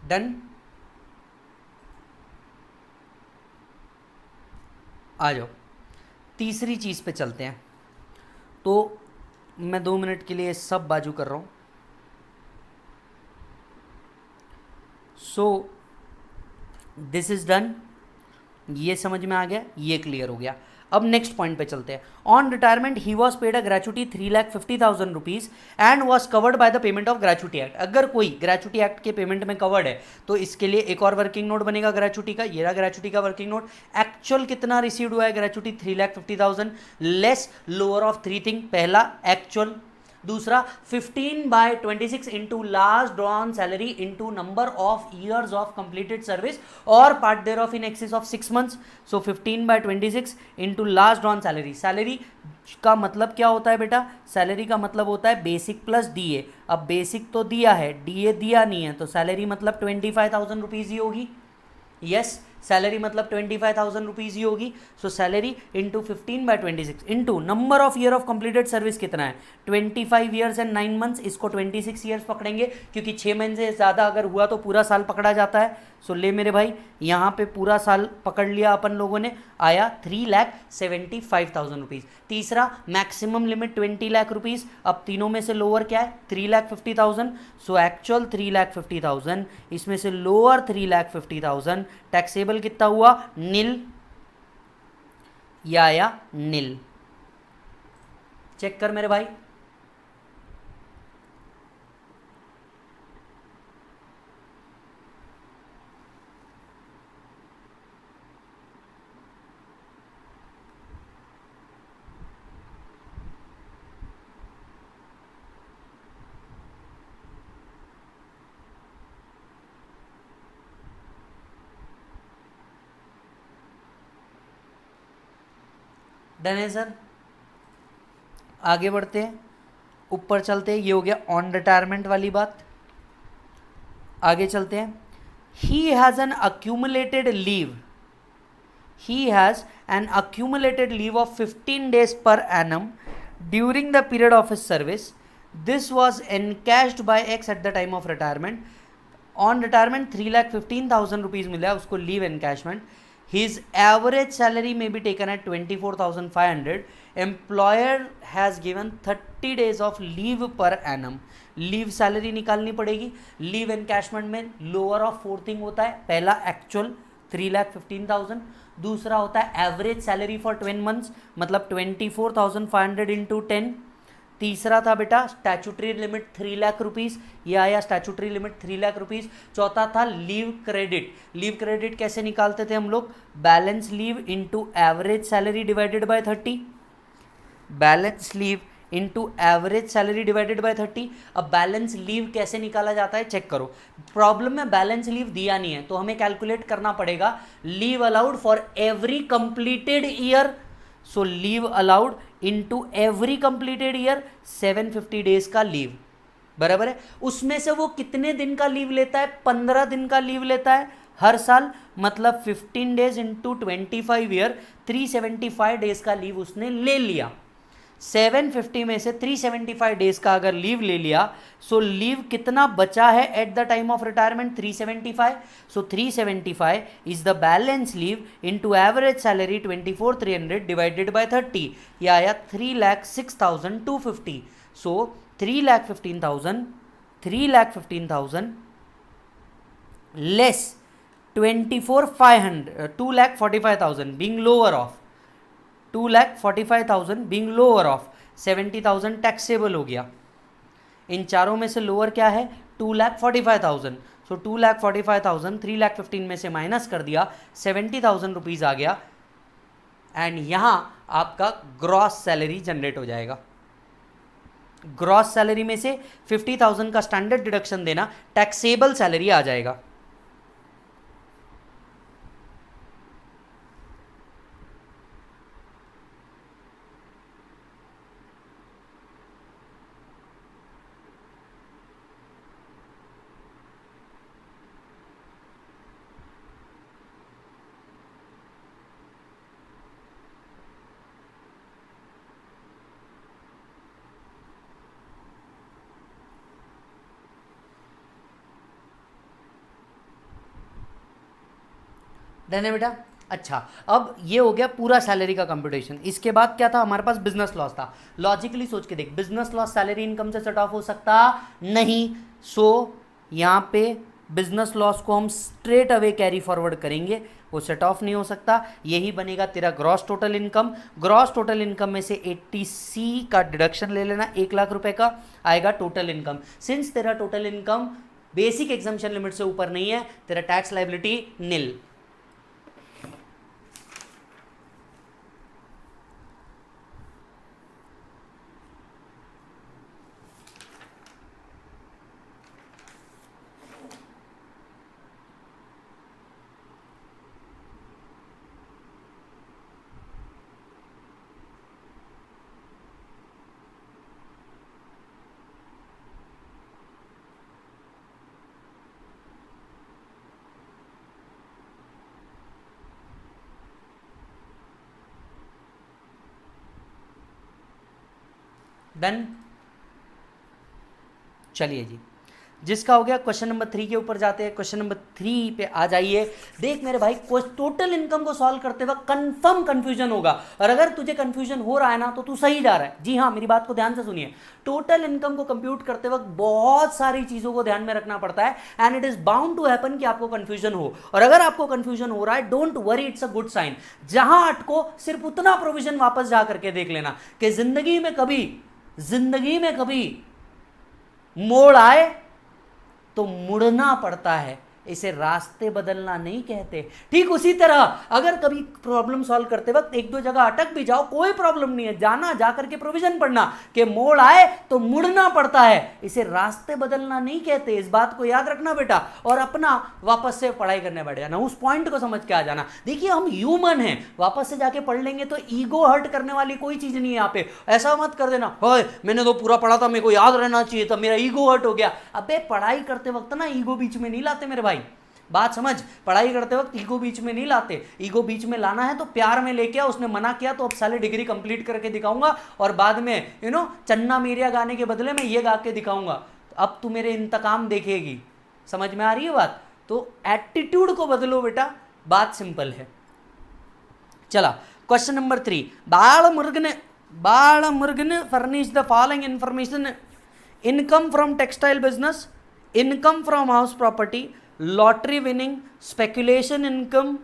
डन। आ जाओ तीसरी चीज़ पे चलते हैं। तो मैं 2 मिनट के लिए सब बाजू कर रहा हूँ। सो दिस इज डन, ये समझ में आ गया, ये क्लियर हो गया। अब नेक्स्ट पॉइंट पे चलते हैं। On retirement he was paid a gratuity 3,50,000 rupees and was covered by the payment of gratuity act. अगर कोई ग्रेचुटी एक्ट के पेमेंट में कवर्ड है तो इसके लिए एक और वर्किंग नोट बनेगा ग्रेचुटी का। ये रहा ग्रेचुटी का वर्किंग नोट। एक्चुअल कितना रिसीव्ड हुआ है gratuity? 3,50,000 less lower of 3 thing. पहला एक्चुअल, दूसरा 15/26 into last drawn salary into number of years of completed service और part thereof in excess of 6 months. So 15/26 into last drawn salary. Salary का मतलब क्या होता है बेटा? सैलरी का मतलब होता है बेसिक प्लस डीए। अब बेसिक तो दिया है, डीए दिया नहीं है, तो सैलरी मतलब 25,000 रुपीज़ ही होगी। यस, सैलरी मतलब 25,000 रुपीज़ ही होगी। सो salary into 15/26 into number of year of completed service कितना है? 25 ईयर्स एंड 9 मंथ्स। इसको 26 ईयर्स पकड़ेंगे क्योंकि 6 महीने से ज़्यादा अगर हुआ तो पूरा साल पकड़ा जाता है। सो ले मेरे भाई, यहाँ पे पूरा साल पकड़ लिया अपन लोगों ने, आया 3,75,000 रुपीज़। तीसरा मैक्सिमम लिमिट 20 लाख रुपीज़। अब तीनों में से लोअर क्या है? 3,50,000। सो एक्चुअल 3,50,000, इसमें से लोअर 3,50,000। टैक्सेबल कितना हुआ? नील, या आया नील। चेक कर मेरे भाई। डन है सर। आगे बढ़ते हैं, ऊपर चलते हैं। ये हो गया ऑन रिटायरमेंट वाली बात। आगे चलते हैं। He has an accumulated leave, he has an accumulated leave of 15 days per annum during the period of his service. This was encashed by X at the time of retirement. On retirement 3,15,000 rupees मिला है उसको leave encashment. His average salary may be taken at 24,500 employer has given 30 days of leave per annum, leave salary निकालनी पड़ेगी। Leave encashment में lower of 4 thing होता है, पहला actual 3,15,000, दूसरा होता है एवरेज सैलरी फॉर 12 मंथ्स मतलब 24,500 इंटू 10, तीसरा था बेटा स्टैचुटरी लिमिट 3 लाख रुपीज़, ये आया स्टैचुटरी लिमिट 3 लाख रुपीज़। चौथा था लीव क्रेडिट, लीव क्रेडिट कैसे निकालते थे हम लोग, balance leave into average salary divided by 30, balance leave into average salary divided by 30। अब बैलेंस लीव कैसे निकाला जाता है चेक करो, प्रॉब्लम में बैलेंस लीव दिया नहीं है तो हमें कैलकुलेट करना पड़ेगा leave allowed for every completed year, so leave allowed into every completed year 750 days का लीव, बराबर है। उसमें से वो कितने दिन का लीव लेता है, 15 दिन का लीव लेता है हर साल, मतलब 15 डेज इंटू 25 ईयर 375 डेज का लीव उसने ले लिया। 750 में से 375 डेज का अगर लीव ले लिया, सो लीव कितना बचा है eight the time of retirement, 375, so 375 is the balance leave into average salary 24,300 divided by 30, ये आया 3,06,250, सो 3,15,000 less 2,45,000 being lower of 2,45,000 being lower of 70,000 taxable हो गया। इन चारों में से लोअर क्या है, 2,45,000, सो 2,45,000 3,15,000 में से माइनस कर दिया, 70,000 रुपीज़ आ गया एंड यहाँ आपका ग्रॉस सैलरी जनरेट हो जाएगा। ग्रॉस सैलरी में से 50,000 का स्टैंडर्ड डिडक्शन देना, टैक्सेबल सैलरी आ जाएगा। डन है बेटा। अच्छा, अब ये हो गया पूरा सैलरी का कंप्यूटेशन। इसके बाद क्या था हमारे पास, बिजनेस लॉस था। लॉजिकली सोच के देख, बिजनेस लॉस सैलरी इनकम से सेट ऑफ हो सकता नहीं, सो यहाँ पे बिजनेस लॉस को हम स्ट्रेट अवे कैरी फॉरवर्ड करेंगे, वो सेट ऑफ नहीं हो सकता। यही बनेगा तेरा gross total income. Gross total income में से 80C का डिडक्शन ले लेना, 1 लाख रुपए का आएगा टोटल इनकम। सिंस तेरा total income basic exemption limit से ऊपर नहीं है, तेरा टैक्स लाइबिलिटी नील। डन, चलिए जी, जिसका हो गया क्वेश्चन नंबर 3 के ऊपर जाते हैं। क्वेश्चन नंबर 3 पे आ जाइए। देख मेरे भाई, टोटल इनकम को सॉल्व करते वक्त कंफर्म कंफ्यूजन होगा, और अगर तुझे कंफ्यूजन हो रहा है ना तो तू सही जा रहा है। जी हाँ, मेरी बात को ध्यान से सुनिए। टोटल इनकम को कंप्यूट करते वक्त बहुत सारी चीजों को ध्यान में रखना पड़ता है, and it is bound to happen कि आपको कंफ्यूजन हो। और अगर आपको कंफ्यूजन हो रहा है, don't worry, it's a good sign. जहां अटको सिर्फ उतना प्रोविजन वापस जा करके देख लेना कि जिंदगी में कभी मोड़ आए तो मुड़ना पड़ता है, इसे रास्ते बदलना नहीं कहते। ठीक उसी तरह अगर कभी प्रॉब्लम सॉल्व करते वक्त एक दो जगह अटक भी जाओ, कोई प्रॉब्लम नहीं है, जाना जाकर के प्रोविजन पढ़ना कि मोड़ आए तो मुड़ना पड़ता है, इसे रास्ते बदलना नहीं कहते। इस बात को याद रखना बेटा, और अपना वापस से पढ़ाई करने बैठ जाना, उस पॉइंट को समझ के आ जाना। देखिए हम ह्यूमन हैं, वापस से जाके पढ़ लेंगे तो ईगो हर्ट करने वाली कोई चीज नहीं है यहाँ पे। ऐसा मत कर देना, मैंने तो पूरा पढ़ा था, मेरे को याद रहना चाहिए था, मेरा ईगो हर्ट हो गया। अबे पढ़ाई करते वक्त ना ईगो बीच में नहीं लाते मेरे भाई, बात समझ। पढ़ाई करते वक्त ईगो बीच में नहीं लाते। ईगो बीच में लाना है तो प्यार में लेके आ, उसने मना किया तो अब साले डिग्री कंप्लीट करके दिखाऊंगा, और बाद में चन्ना मेरिया गाने के बदले में ये गा के दिखाऊंगा, अब तू मेरे इंतकाम देखेगी। समझ में आ रही है बात? तो एटीट्यूड को बदलो बेटा, बात सिंपल है। चला क्वेश्चन नंबर 3। बाल मुर्ग ने Balamurgan furnish the following information: income from textile business, income from house property, lottery winning, speculation income,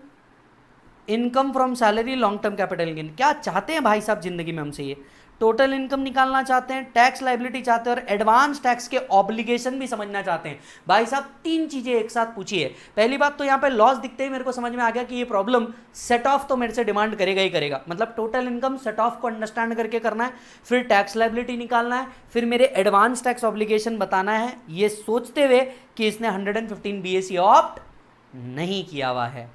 income from salary, long term capital gain. क्या चाहते हैं भाई साहब जिंदगी में हमसे? ये टोटल इनकम निकालना चाहते हैं, टैक्स लाइबिलिटी चाहते हैं, और एडवांस टैक्स के ऑब्लिगेशन भी समझना चाहते हैं। भाई साहब तीन चीजें एक साथ पूछिए। पहली बात तो यहाँ पे लॉस दिखते ही मेरे को समझ में आ गया कि ये प्रॉब्लम सेट ऑफ तो मेरे से डिमांड करेगा ही करेगा। मतलब टोटल इनकम सेट ऑफ को अंडरस्टैंड करके करना है, फिर टैक्स लाइबिलिटी निकालना है, फिर मेरे एडवांस टैक्स ऑब्लिगेशन बताना है, ये सोचते हुए कि इसने 115 BAC ऑप्ट नहीं किया हुआ है।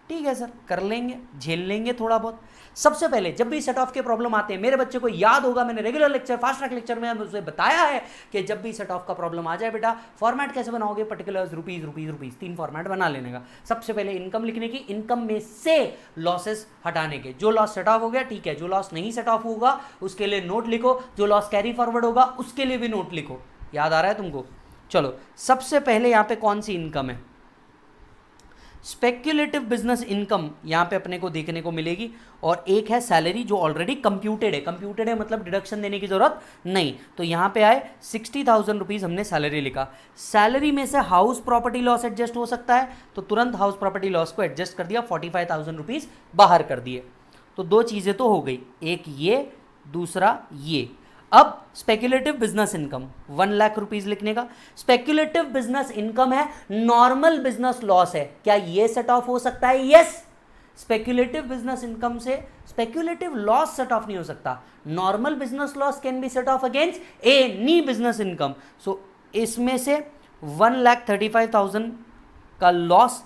ठीक है सर, कर लेंगे, झेल लेंगे थोड़ा बहुत। सबसे पहले जब भी सेट ऑफ के प्रॉब्लम आते हैं, मेरे बच्चे को याद होगा, मैंने regular lecture, fast track lecture में उसे बताया है कि जब भी सेट ऑफ का प्रॉब्लम आ जाए बेटा, फॉर्मेट कैसे बनाओगे? Particulars, rupees rupees rupees, 3 format बना लेने का। सबसे पहले इनकम लिखने की, इनकम में से लॉसेस हटाने के। जो लॉस सेट ऑफ हो गया ठीक है, जो लॉस नहीं सेट ऑफ होगा उसके लिए नोट लिखो, जो लॉस कैरी फॉरवर्ड होगा उसके लिए भी नोट लिखो। याद आ रहा है तुमको? चलो, सबसे पहले यहाँ पे कौन सी इनकम है? स्पेक्युलेटिव बिजनेस इनकम यहाँ पे अपने को देखने को मिलेगी, और एक है सैलरी जो ऑलरेडी कंप्यूटेड है। कंप्यूटेड है मतलब डिडक्शन देने की जरूरत नहीं। तो यहाँ पे आए 60,000 रुपीज़, हमने सैलरी लिखा। सैलरी में से हाउस प्रॉपर्टी लॉस एडजस्ट हो सकता है, तो तुरंत हाउस प्रॉपर्टी लॉस को एडजस्ट कर दिया, 45,000 रुपीज़ बाहर कर दिए। तो दो चीज़ें तो हो गई, एक ये, दूसरा ये। अब speculative business income 1 lakh rupees लिखने का। स्पेक्युलेटिव बिजनेस इनकम है, नॉर्मल बिजनेस लॉस है, क्या ये सेट ऑफ हो सकता है? यस। स्पेक्युलेटिव बिजनेस इनकम से स्पेक्युलेटिव लॉस सेट ऑफ नहीं हो सकता। Normal business loss can be set off against any business income. So इसमें से 1,35,000 का लॉस,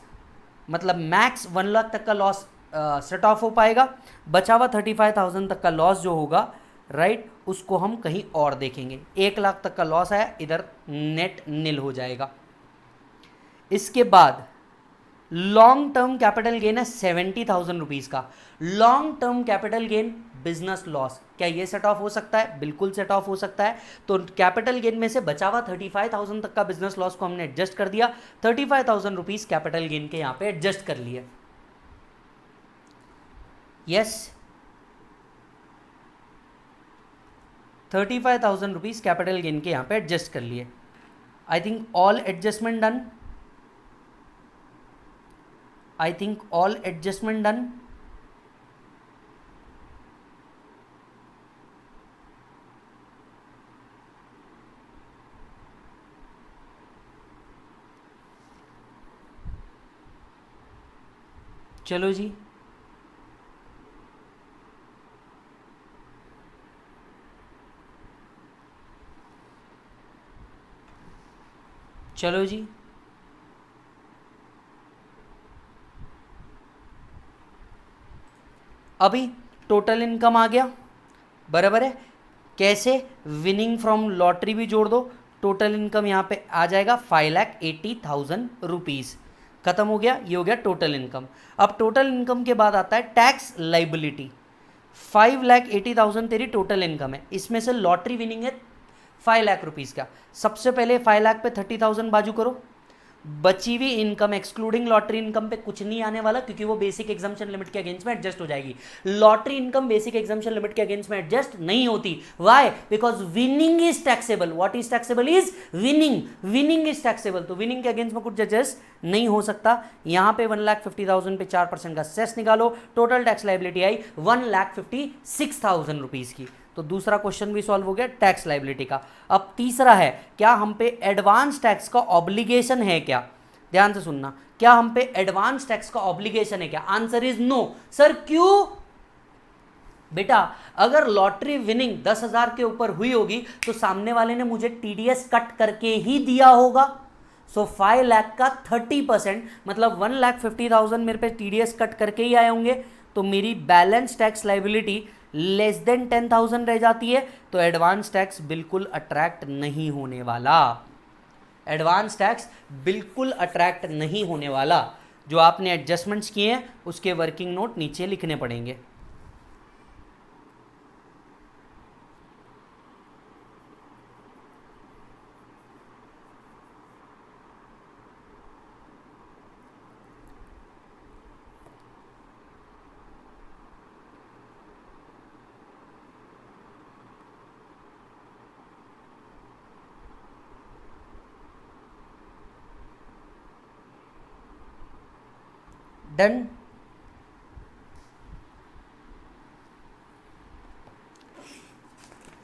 मतलब मैक्स 1 लाख तक का लॉस सेट ऑफ हो पाएगा। बचा हुआ 35,000 तक का लॉस जो होगा, राइट, उसको हम कहीं और देखेंगे। 1 लाख तक का लॉस आया, इधर नेट निल हो जाएगा। इसके बाद लॉन्ग टर्म कैपिटल गेन है 70,000 रुपीज का। Long term capital gain business loss, क्या ये सेट ऑफ हो सकता है? बिल्कुल सेट ऑफ हो सकता है। तो कैपिटल गेन में से बचा हुआ 35,000 तक का बिजनेस लॉस को हमने एडजस्ट कर दिया। 35,000 रुपीज कैपिटल गेन के यहां पे एडजस्ट कर लिए। यस, 35,000 रुपीज कैपिटल गेन के यहां पे एडजस्ट कर लिए। I think all adjustment done. I think all adjustment done. चलो जी, चलो जी, अभी टोटल इनकम आ गया, बराबर है। कैसे? विनिंग फ्रॉम लॉटरी भी जोड़ दो, टोटल इनकम यहाँ पे आ जाएगा 5,80,000 रुपीज़। खत्म हो गया, ये हो गया टोटल इनकम। अब टोटल इनकम के बाद आता है टैक्स लाइबिलिटी। 5,80,000 तेरी टोटल इनकम है, इसमें से लॉटरी विनिंग है 5 लाख रुपीज़ का। सबसे पहले 5 लाख पे 30,000 बाजू करो। बची हुई इनकम एक्सक्लूडिंग लॉटरी इनकम पे कुछ नहीं आने वाला, क्योंकि वो बेसिक एग्जाम्पशन लिमिट के अगेंस्ट में एडजस्ट हो जाएगी। Lottery income basic exemption limit के अगेंस्ट में एडजस्ट नहीं होती। Why? Because winning is taxable. What is taxable? Is winning. Winning is taxable, तो विनिंग के अगेंस्ट में कुछ एडजस्ट नहीं हो सकता। यहां पे 1,50,000 पे 4% का सेस निकालो, टोटल टैक्स लाइबिलिटी आई 1,56,000 रुपीज की। तो दूसरा क्वेश्चन भी सॉल्व हो गया टैक्स लाइबिलिटी का। अब तीसरा है, क्या हम पे एडवांस टैक्स का ऑब्लिगेशन है क्या? ध्यान से सुनना, क्या हम पे एडवांस टैक्स का ऑब्लिगेशन है क्या? Answer is no. सर क्यों? बेटा, अगर लॉटरी विनिंग 10,000 के ऊपर हुई होगी तो सामने वाले ने मुझे टीडीएस कट करके ही दिया होगा। सो 5 लाख का 30%, मतलब 1,50,000 मेरे पे टीडीएस कट करके ही आए होंगे, तो मेरी balance tax liability less than 10,000 रह जाती है। तो एडवांस टैक्स बिल्कुल अट्रैक्ट नहीं होने वाला। एडवांस टैक्स बिल्कुल अट्रैक्ट नहीं होने वाला। जो आपने एडजस्टमेंट्स किए हैं उसके वर्किंग नोट नीचे लिखने पड़ेंगे। Done.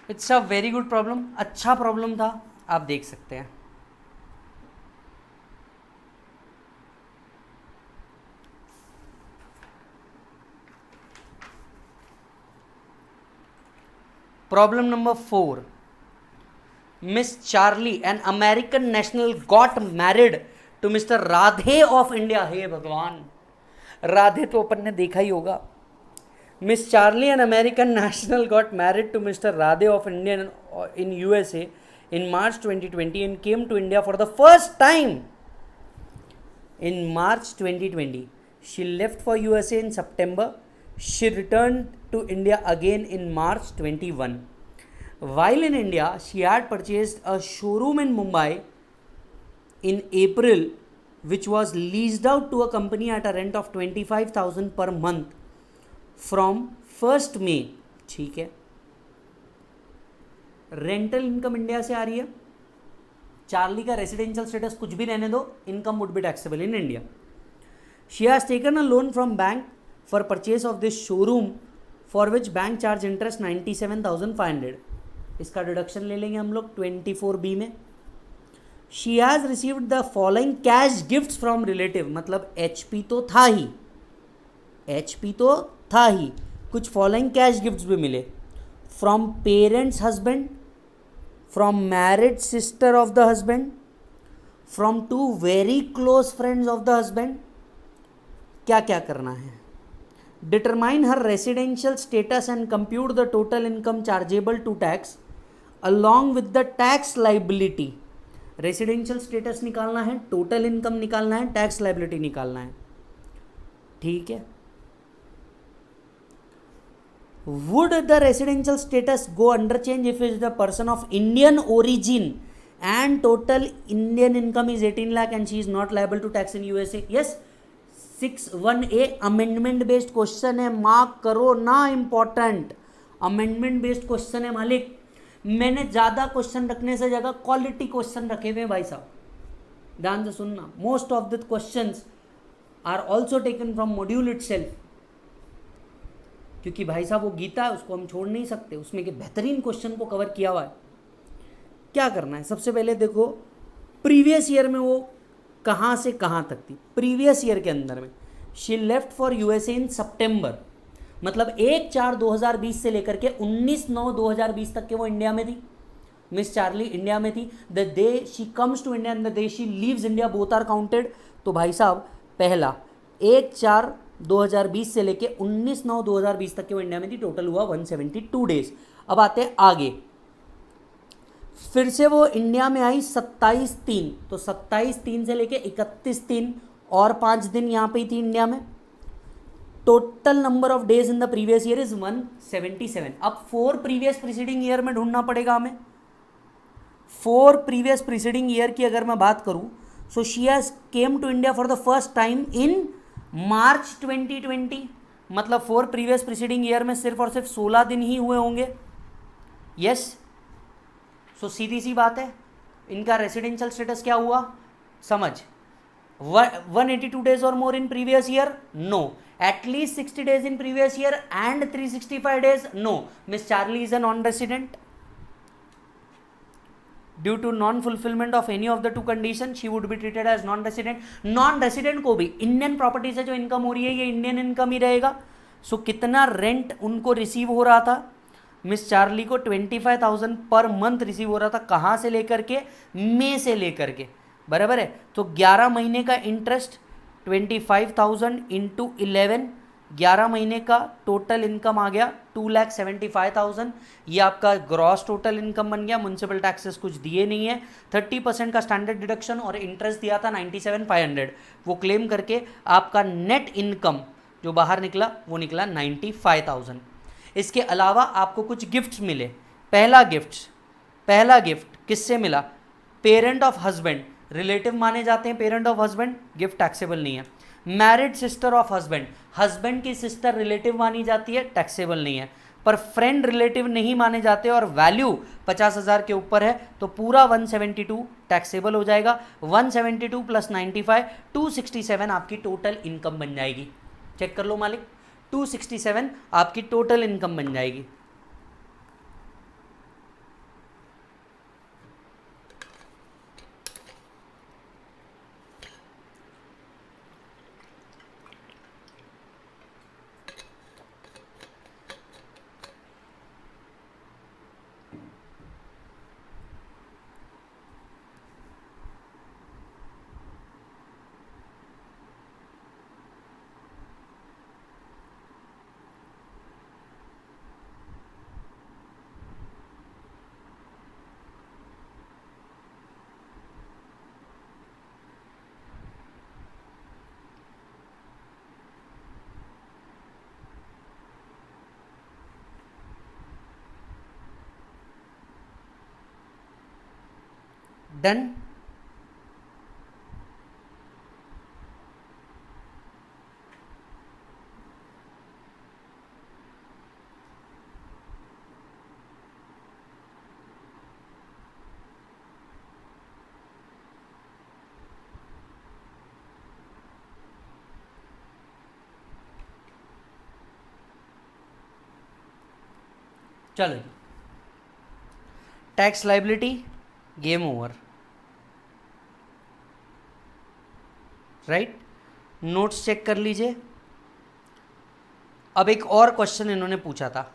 It's a very good problem, अच्छा प्रॉब्लम था, आप देख सकते हैं। Problem number 4, miss Charlie an American national got married to mister Radhe of India. हे भगवान, राधे तो अपन ने देखा ही होगा। Miss Charlie an American national got married to mister Radhe of Indian in USA in March 2020 and came to India for the first time in March 2020. She left for USA in September. She returned to India again in March 21. While in India, she had purchased a showroom in Mumbai in April, which was leased out to a company at a rent of 25,000 per month from 1st May. ठीक है, rental income India से आ रही है। Charlie का residential status कुछ भी रहने दो, income would be taxable in India. She has taken a loan from bank for purchase of this showroom for which bank charge interest 97,500। इसका डिडक्शन ले लेंगे हम लोग 24B में। She has received the following cash gifts from relative, मतलब HP तो था ही, HP तो था ही, कुछ फॉलोइंग कैश गिफ्ट्स भी मिले। From parents husband, from married sister of the husband, from two very close friends of the husband। क्या क्या करना है? Determine her residential status and compute the total income chargeable to tax along with the tax liability। Residential status निकालना है, total income निकालना है, tax liability निकालना है। ठीक है, would the residential status go under change if it is the person of Indian origin and total Indian income is 18 lakh and she is not liable to tax in USA? Yes, 61A amendment based question है, mark करो ना, important amendment based question है मालिक। मैंने ज़्यादा question रखने से जगह क्वालिटी क्वेश्चन रखे हुए हैं भाई साहब, ध्यान से सुनना। Most of the questions are also taken from module itself, क्योंकि भाई साहब वो गीता है, उसको हम छोड़ नहीं सकते, उसमें के बेहतरीन क्वेश्चन को कवर किया हुआ है। क्या करना है, सबसे पहले देखो प्रीवियस ईयर में वो कहाँ से कहाँ तक थी। प्रीवियस ईयर के अंदर में शी लेफ्ट फॉर यूएसए इन सितंबर, मतलब 1/4/2020 से लेकर के 19/9/2020 तक के वो इंडिया में थी। मिस चार्ली इंडिया में थी। The day she comes to India and the day she leaves India, both are counted. तो भाई साहब पहला 1/4/2020 से लेके 19/9/2020 तक के वो इंडिया में थी, टोटल हुआ 172 डेज। अब आते हैं आगे, फिर से वो इंडिया में आई 27/3, तो 27/3 से लेके 31/3 और 5 दिन यहाँ पे ही थी इंडिया में। Total number of days in the previous year is 177। अब 4 प्रीवियस प्रीसीडिंग ईयर में ढूंढना पड़ेगा हमें। 4 प्रीवियस प्रीसीडिंग ईयर की अगर मैं बात करूं, so she has came to India for the first time in March 2020, मतलब 4 प्रीवियस प्रीसीडिंग ईयर में सिर्फ और सिर्फ 16 दिन ही हुए होंगे। यस, सो सीधी सी बात है, इनका रेसिडेंशियल स्टेटस क्या हुआ समझ। 182 days or more in previous year? No. At least 60 days in previous year and 365 days? No. Miss Charlie is a non-resident. Due to non-fulfillment of any of the two conditions, she would be treated as non-resident. Non-resident को भी Indian property से जो income हो रही है ये Indian income ही रहेगा। सो कितना रेंट उनको रिसीव हो रहा था, मिस चार्ली को 25,000 पर मंथ रिसीव हो रहा था। कहाँ से लेकर के? मई से लेकर के, बराबर है। तो 11 महीने का इंटरेस्ट 25,000 इंटू 11, 11 महीने का टोटल इनकम आ गया 2,75,000। ये आपका ग्रॉस टोटल इनकम बन गया। म्यूनसिपल टैक्सेस कुछ दिए नहीं है, 30% का स्टैंडर्ड डिडक्शन और इंटरेस्ट दिया था 97,500। वो क्लेम करके आपका नेट इनकम जो बाहर निकला वो निकला 95,000। इसके अलावा आपको कुछ गिफ्ट्स मिले। पहला गिफ्ट किससे मिला? पेरेंट ऑफ हस्बैंड, रिलेटिव माने जाते हैं parent of husband, gift taxable नहीं है। Married sister of husband, husband की सिस्टर रिलेटिव मानी जाती है, टैक्सेबल नहीं है। पर फ्रेंड रिलेटिव नहीं माने जाते और वैल्यू 50,000 के ऊपर है तो पूरा 172 टैक्सेबल हो जाएगा। 172 प्लस 95 267 आपकी टोटल इनकम बन जाएगी। चेक कर लो मालिक, 267 आपकी टोटल इनकम बन जाएगी। डन। चलो जी, tax liability game over, right. Notes check कर लीजिए। अब एक और क्वेश्चन इन्होंने पूछा था,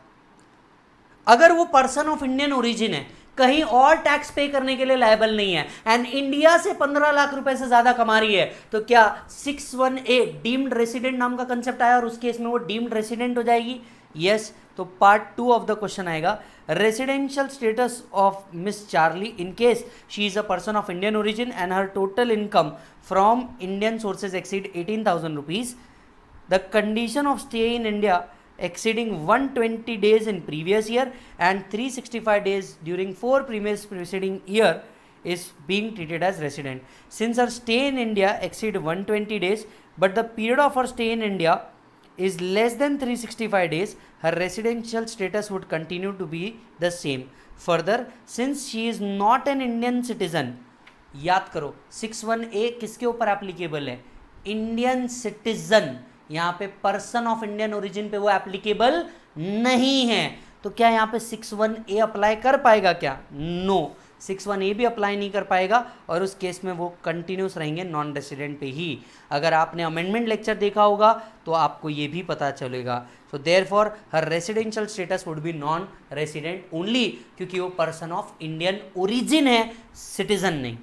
अगर वो पर्सन ऑफ इंडियन ओरिजिन है, कहीं और टैक्स पे करने के लिए लायबल नहीं है एंड इंडिया से 15 लाख रुपए से ज्यादा कमा रही है, तो क्या 61A डीम्ड रेसिडेंट नाम का कंसेप्ट आया और उस केस में वो डीम्ड रेसिडेंट हो जाएगी? यस। तो पार्ट 2 ऑफ द क्वेश्चन आएगा, residential status of miss Charlie in case she is a person of Indian origin and her total income from Indian sources exceed 18,000 rupees, the condition of stay in India exceeding 120 days in previous year and 365 days during 4 previous preceding year is being treated as resident. Since her stay in India exceed 120 days but the period of her stay in India is less than 365 days, her residential status would continue to be the same. Further, since she is not an Indian citizen, याद करो 61A किसके ऊपर applicable है? Indian citizen. यहाँ पे person of Indian origin पे वो applicable नहीं है, तो क्या यहाँ पे 61A अप्लाई कर पाएगा क्या? नो, 61A भी अप्लाई नहीं कर पाएगा और उस केस में वो कंटिन्यूस रहेंगे नॉन रेसिडेंट पे ही। अगर आपने अमेंडमेंट लेक्चर देखा होगा तो आपको ये भी पता चलेगा। So therefore her residential status would be non resident only, क्योंकि वो पर्सन ऑफ इंडियन ओरिजिन है, सिटीजन नहीं।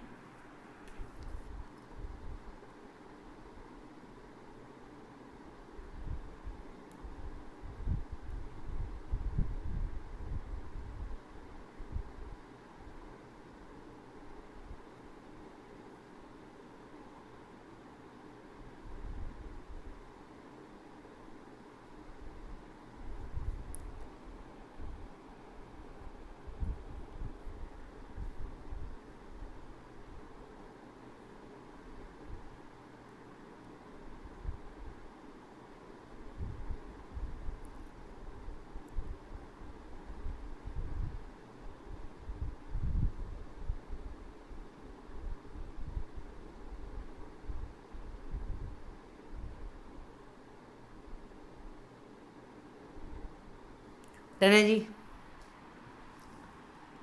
टन है जी,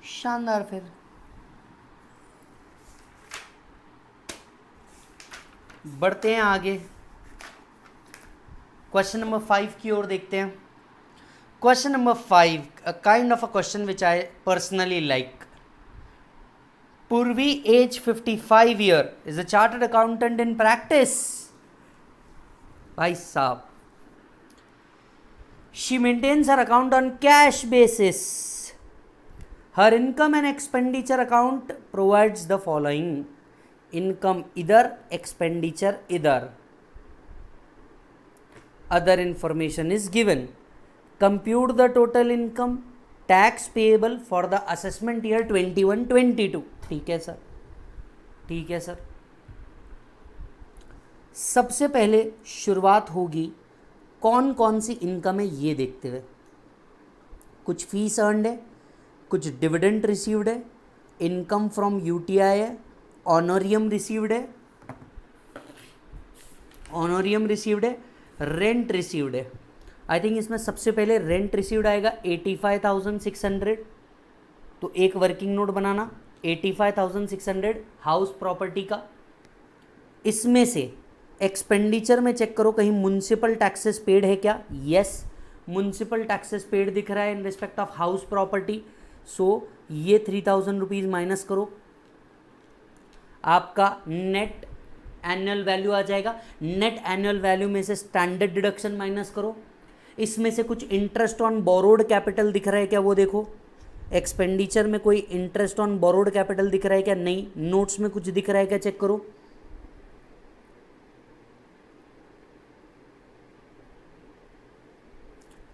शानदार। फिर बढ़ते हैं आगे, क्वेश्चन नंबर 5 की ओर देखते हैं। Question number 5, a kind of a question which I personally like. Purvi, age 55 year, is a chartered accountant in practice. भाई साहब, she maintains her account on cash basis. Her income and expenditure account provides the following: income either, expenditure either. Other information is given. Compute the total income tax payable for the assessment year 21-22. ठीक है sir, ठीक है sir. सबसे पहले शुरुआत होगी कौन कौन सी इनकम है ये देखते हुए। कुछ फीस अर्नड है, कुछ डिविडेंड रिसीव्ड है, इनकम फ्रॉम यूटीआई है, ऑनोरियम रिसीव्ड है, ऑनोरियम रिसीव्ड है, रेंट रिसीव्ड है। आई थिंक इसमें सबसे पहले रेंट रिसीव्ड आएगा 85,600, तो एक वर्किंग नोट बनाना 85,600 हाउस प्रॉपर्टी का। इसमें से एक्सपेंडिचर में चेक करो कहीं म्युनिसिपल टैक्सेस पेड है क्या, यस म्युनिसिपल टैक्सेस पेड दिख रहा है in respect of house property, so ये 3,000 रुपीज़ माइनस करो, आपका नेट एनुअल वैल्यू आ जाएगा। नेट एनुअल वैल्यू में से स्टैंडर्ड डिडक्शन माइनस करो, इसमें से कुछ इंटरेस्ट ऑन बोरोड कैपिटल दिख रहा है क्या वो देखो, एक्सपेंडिचर में कोई इंटरेस्ट ऑन बोरोड कैपिटल दिख रहा है क्या, नहीं। नोट्स में कुछ दिख रहा है क्या, चेक करो।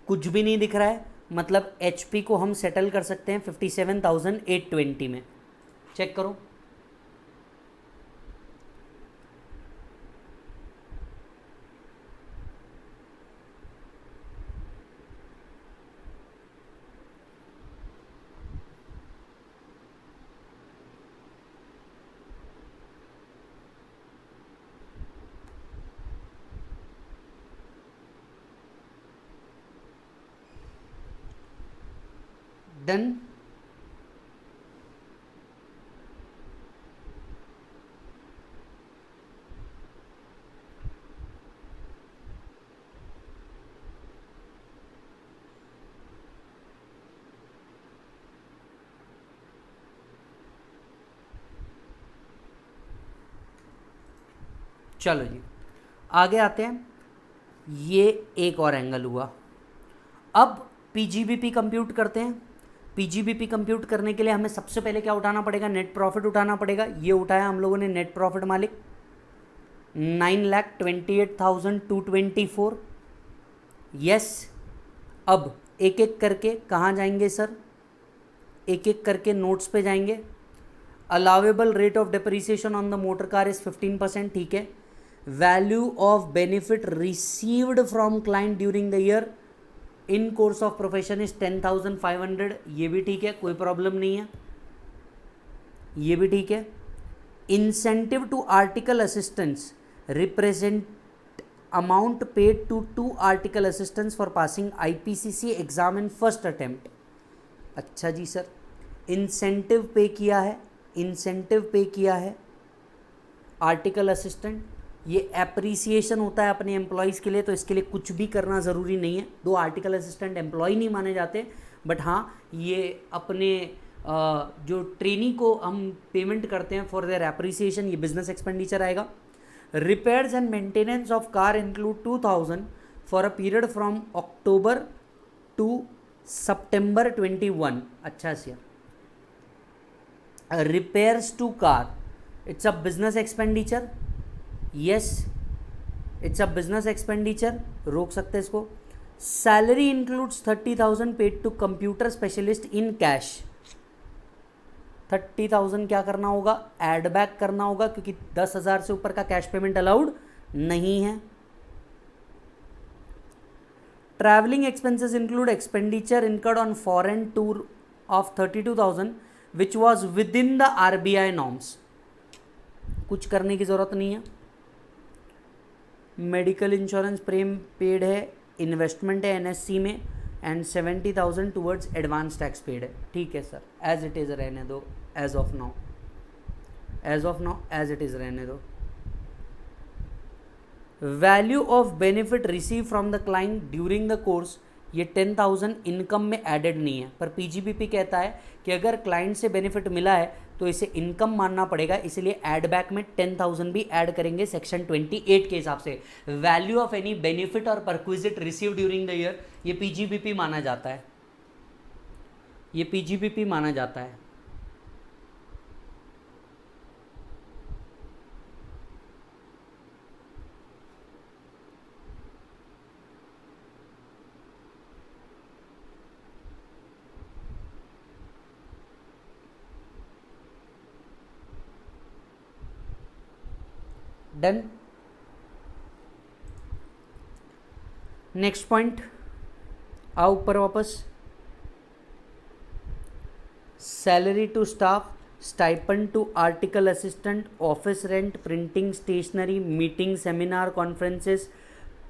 कुछ भी नहीं दिख रहा है, मतलब एचपी को हम सेटल कर सकते हैं 57,820 में, चेक करो। डन। चलो जी आगे आते हैं, ये एक और एंगल हुआ। अब पीजीबीपी कंप्यूट करते हैं। पीजीबीपी कंप्यूट करने के लिए हमें सबसे पहले क्या उठाना पड़ेगा, नेट प्रॉफिट उठाना पड़ेगा। ये उठाया हम लोगों ने नेट प्रॉफिट मालिक 9,28,224। यस, अब एक एक करके कहाँ जाएंगे सर, एक एक करके नोट्स पे जाएंगे। Allowable rate of depreciation on the motor car is 15%, ठीक है। Value of benefit received from client during the year in course of profession is 10,500, ये भी ठीक है, कोई प्रॉब्लम नहीं है, ये भी ठीक है। Incentive to article assistants represent amount paid to 2 article assistants for passing IPCC exam in first attempt. अच्छा जी सर, इंसेंटिव पे किया है, इंसेंटिव पे किया है आर्टिकल असिस्टेंट, ये एप्रिसिएशन होता है अपने एम्प्लॉयज़ के लिए, तो इसके लिए कुछ भी करना ज़रूरी नहीं है। 2 आर्टिकल असिस्टेंट एम्प्लॉय नहीं माने जाते, बट हाँ ये अपने जो ट्रेनी को हम पेमेंट करते हैं फॉर देयर एप्रिसिएशन, ये बिजनेस एक्सपेंडिचर आएगा। Repairs and maintenance of car include 2,000 for a period from October to September 21। अच्छा sir, repairs to car, it's a business expenditure, yes it's a business expenditure, रोक सकते हैं इसको। Salary includes 30,000 पेड टू computer specialist in cash. 30,000 क्या करना होगा, एड बैक करना होगा, क्योंकि 10,000 से ऊपर का कैश पेमेंट अलाउड नहीं है। Travelling expenses include expenditure incurred on foreign tour of 32,000 which was within the RBI norms. कुछ करने की ज़रूरत नहीं है। मेडिकल इंश्योरेंस प्रीमियम पेड है, इन्वेस्टमेंट है एनएससी में, and 70,000 towards advance tax paid है। ठीक है सर, एज इट इज़ रहने दो, as of now, as of now as it is रहने दो। Value of benefit receive from the client during the course, ये 10,000 इनकम में एडेड नहीं है, पर पीजीबीपी कहता है कि अगर क्लाइंट से बेनिफिट मिला है तो इसे इनकम मानना पड़ेगा, इसलिए ऐड बैक में 10,000 भी ऐड करेंगे सेक्शन 28 के हिसाब से। वैल्यू ऑफ एनी बेनिफिट और perquisite receive during the year, ये पीजीबीपी माना जाता है, ये पीजीबीपी माना जाता है। डन। नेक्स्ट पॉइंट, आओ ऊपर वापस। Salary to staff, stipend to article assistant, office rent, printing, stationery, meeting, seminar, conferences,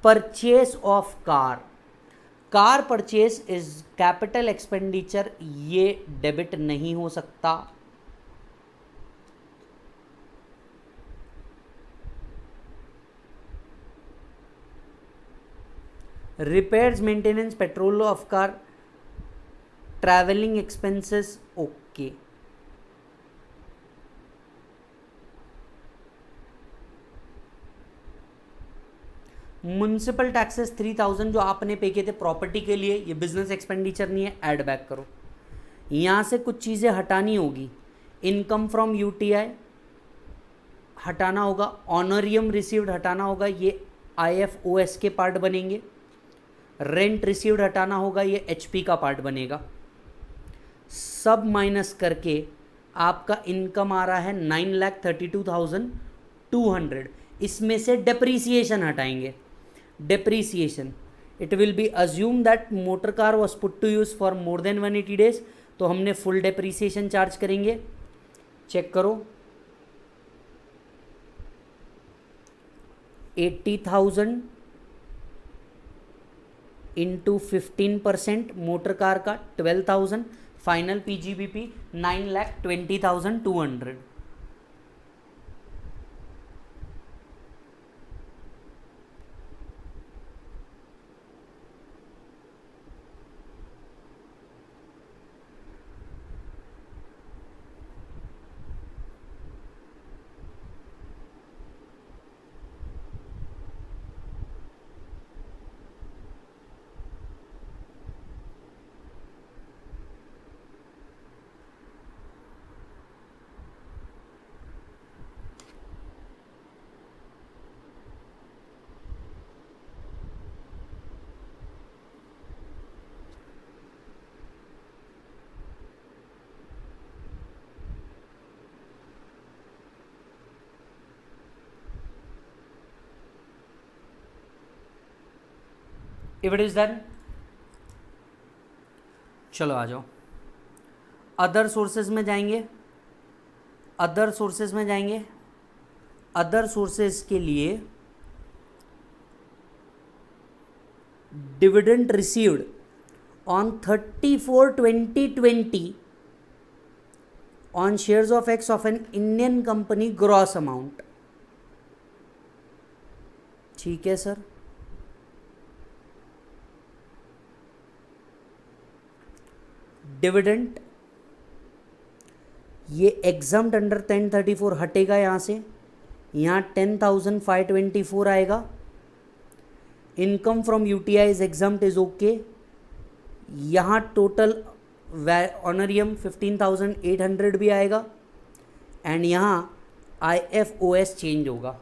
purchase of car. Car purchase is capital expenditure, ये डेबिट नहीं हो सकता। Repairs, maintenance, petrol of car, travelling expenses, okay. Municipal taxes 3000 जो आपने पे किए थे property के लिए, ये बिजनेस एक्सपेंडिचर नहीं है, ऐड बैक करो। यहाँ से कुछ चीज़ें हटानी होगी। इनकम फ्रॉम यूटीआई हटाना होगा, ऑनरियम रिसीव्ड हटाना होगा, ये आईएफओएस के पार्ट बनेंगे। रेंट रिसीव्ड हटाना होगा, ये एचपी का पार्ट बनेगा। सब माइनस करके आपका इनकम आ रहा है 9,32,200। इसमें से डेप्रीसिएशन हटाएंगे। Depreciation, it will be assume that motor car was put to use for more than 180 days, तो हमने फुल डेप्रीसिएशन चार्ज करेंगे। चेक करो, 80,000 इंटू 15%, मोटर कार का 12,000, final PGBP 9,20,200। If it is done, चलो आ जाओ। अदर सोर्सेज में जाएंगे, अदर सोर्सेज में जाएंगे। अदर सोर्सेज के लिए dividend received on 34/20/20 on shares of x of an Indian company, gross amount. ठीक है सर। डिविडेंड, ये एग्जाम्ड अंडर 1034 हटेगा यहाँ से, यहाँ 10,524 आएगा। Income from UTI is examined is okay. यहाँ टोटल ऑनरियम 15,800 भी आएगा, एंड यहाँ आईएफओएस चेंज होगा।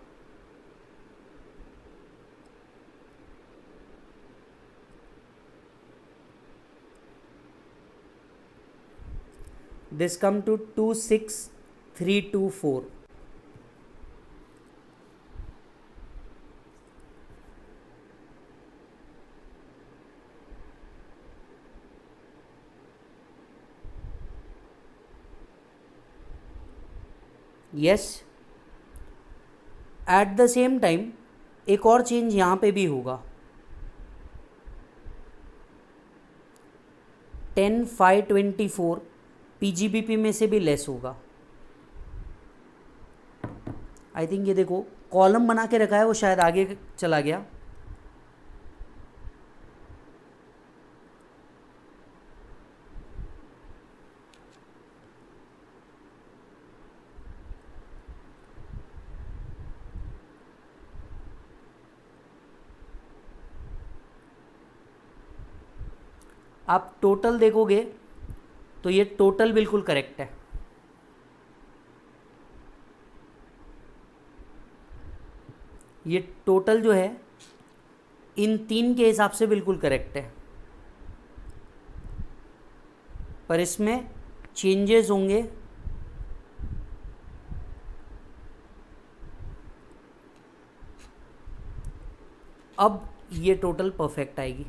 This come to 26,324. Yes. At the same time एक और चेंज यहाँ पे भी होगा। 10,524 पीजीबीपी में से भी लेस होगा। आई थिंक ये देखो कॉलम बना के रखा है, वो शायद आगे चला गया। आप टोटल देखोगे तो ये टोटल बिल्कुल करेक्ट है। ये टोटल जो है इन तीन के हिसाब से बिल्कुल करेक्ट है, पर इसमें चेंजेस होंगे। अब ये टोटल परफेक्ट आएगी।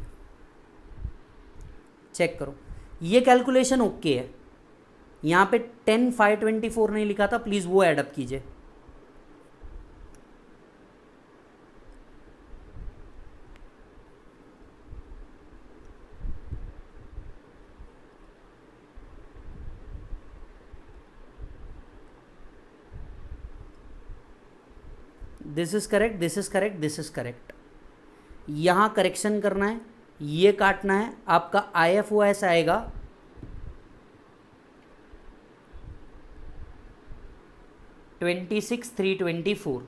चेक करो, ये कैलकुलेशन ओके है, यहाँ पे 10,524 नहीं लिखा था, प्लीज़ वो ऐड अप कीजिए। This is correct, this is correct, this is correct. यहाँ करेक्शन करना है, ये काटना है, आपका IFOS आएगा 26,324।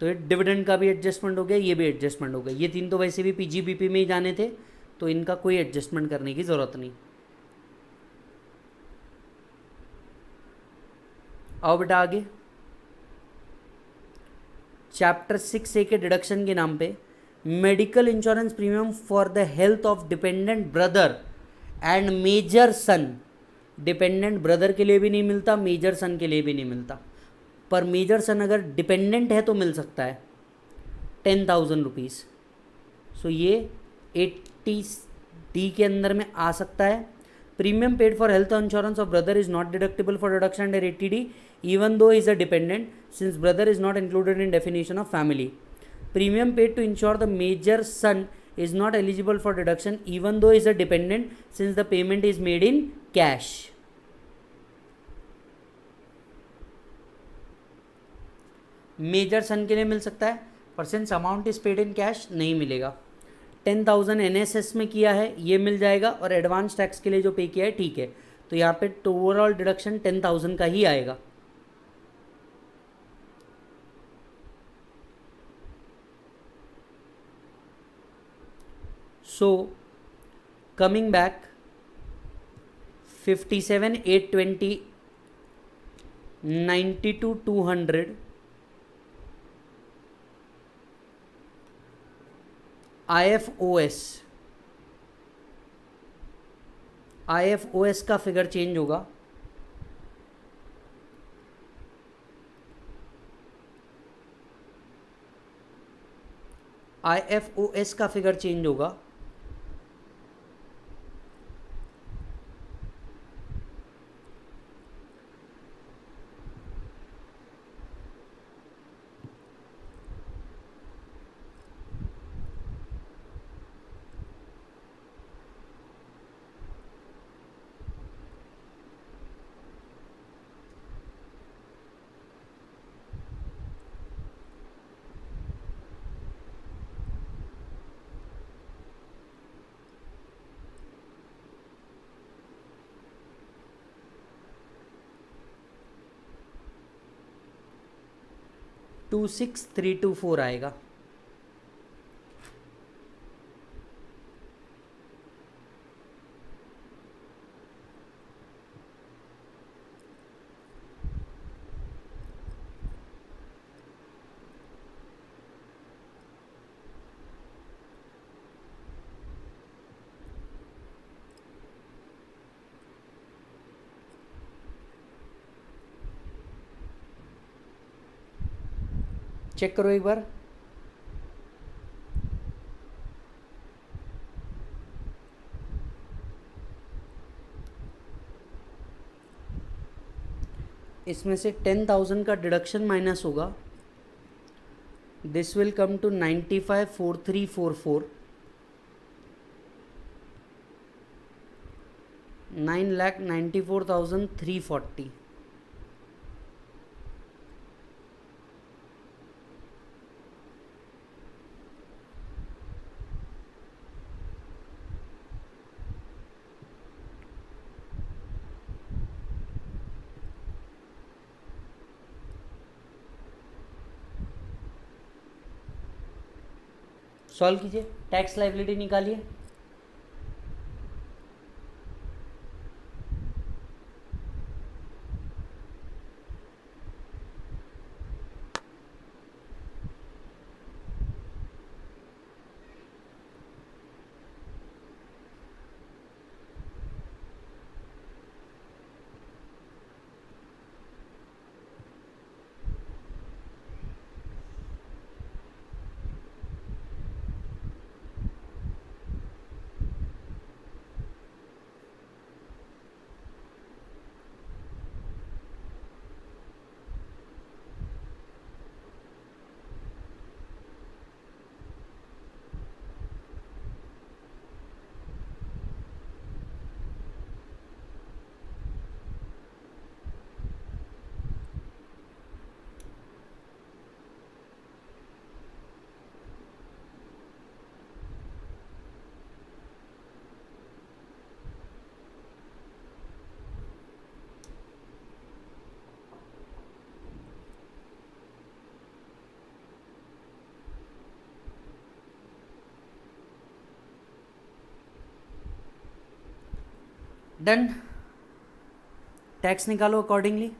तो ये डिविडेंड का भी एडजस्टमेंट हो गया, ये भी एडजस्टमेंट हो गया। ये तीन तो वैसे भी PGBP में ही जाने थे, तो इनका कोई एडजस्टमेंट करने की ज़रूरत नहीं। आओ बेटा आगे, चैप्टर 6A के डिडक्शन के नाम पे, medical insurance premium for the health of dependent brother and major son. Dependent brother के लिए भी नहीं मिलता, मेजर सन के लिए भी नहीं मिलता, पर मेजर सन अगर डिपेंडेंट है तो मिल सकता है 10,000 रुपीज़। सो ये 80D के अंदर में आ सकता है। Premium paid for health insurance of brother is not deductible for deduction under 80D even though he is a dependent, since brother is not included in definition of family. Premium paid to insure the major son is not eligible for deduction even though he is a dependent, since the payment is made in cash. Major son के लिए मिल सकता है, पर since amount is paid in cash नहीं मिलेगा। 10,000 NSS में किया है, ये मिल जाएगा, और एडवांस टैक्स के लिए जो पे किया है ठीक है। तो यहाँ पे ओवरऑल डिडक्शन 10,000 का ही आएगा। So coming back, 57,820, 92,200, IFOS का फिगर चेंज होगा। IFOS का फिगर चेंज होगा। टू 6,324 आएगा। चेक करो एक बार। इसमें से 10,000 का डिडक्शन माइनस होगा, this will come to 95,4,344, 9,94,340। Solve कीजिए, टैक्स लायबिलिटी निकालिए। डन, टैक्स निकालो accordingly.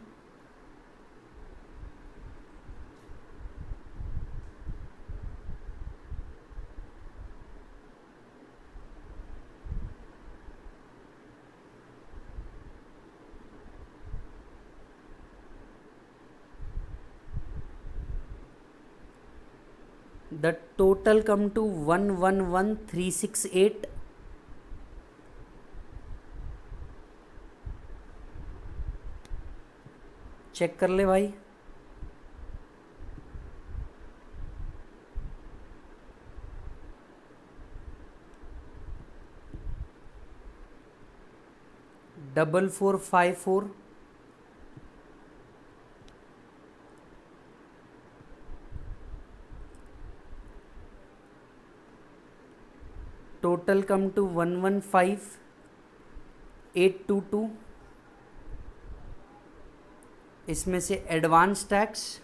The total come to 111368. Check कर ले भाई। Double 454 total come to 115822। इसमें से advance tax,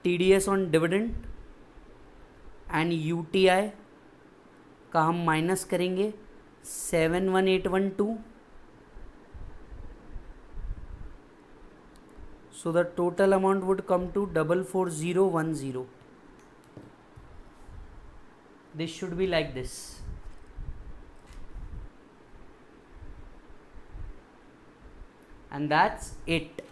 TDS on dividend and UTI का हम माइनस करेंगे 71812। So the total amount would come to 44010। This should be like this. And that's it.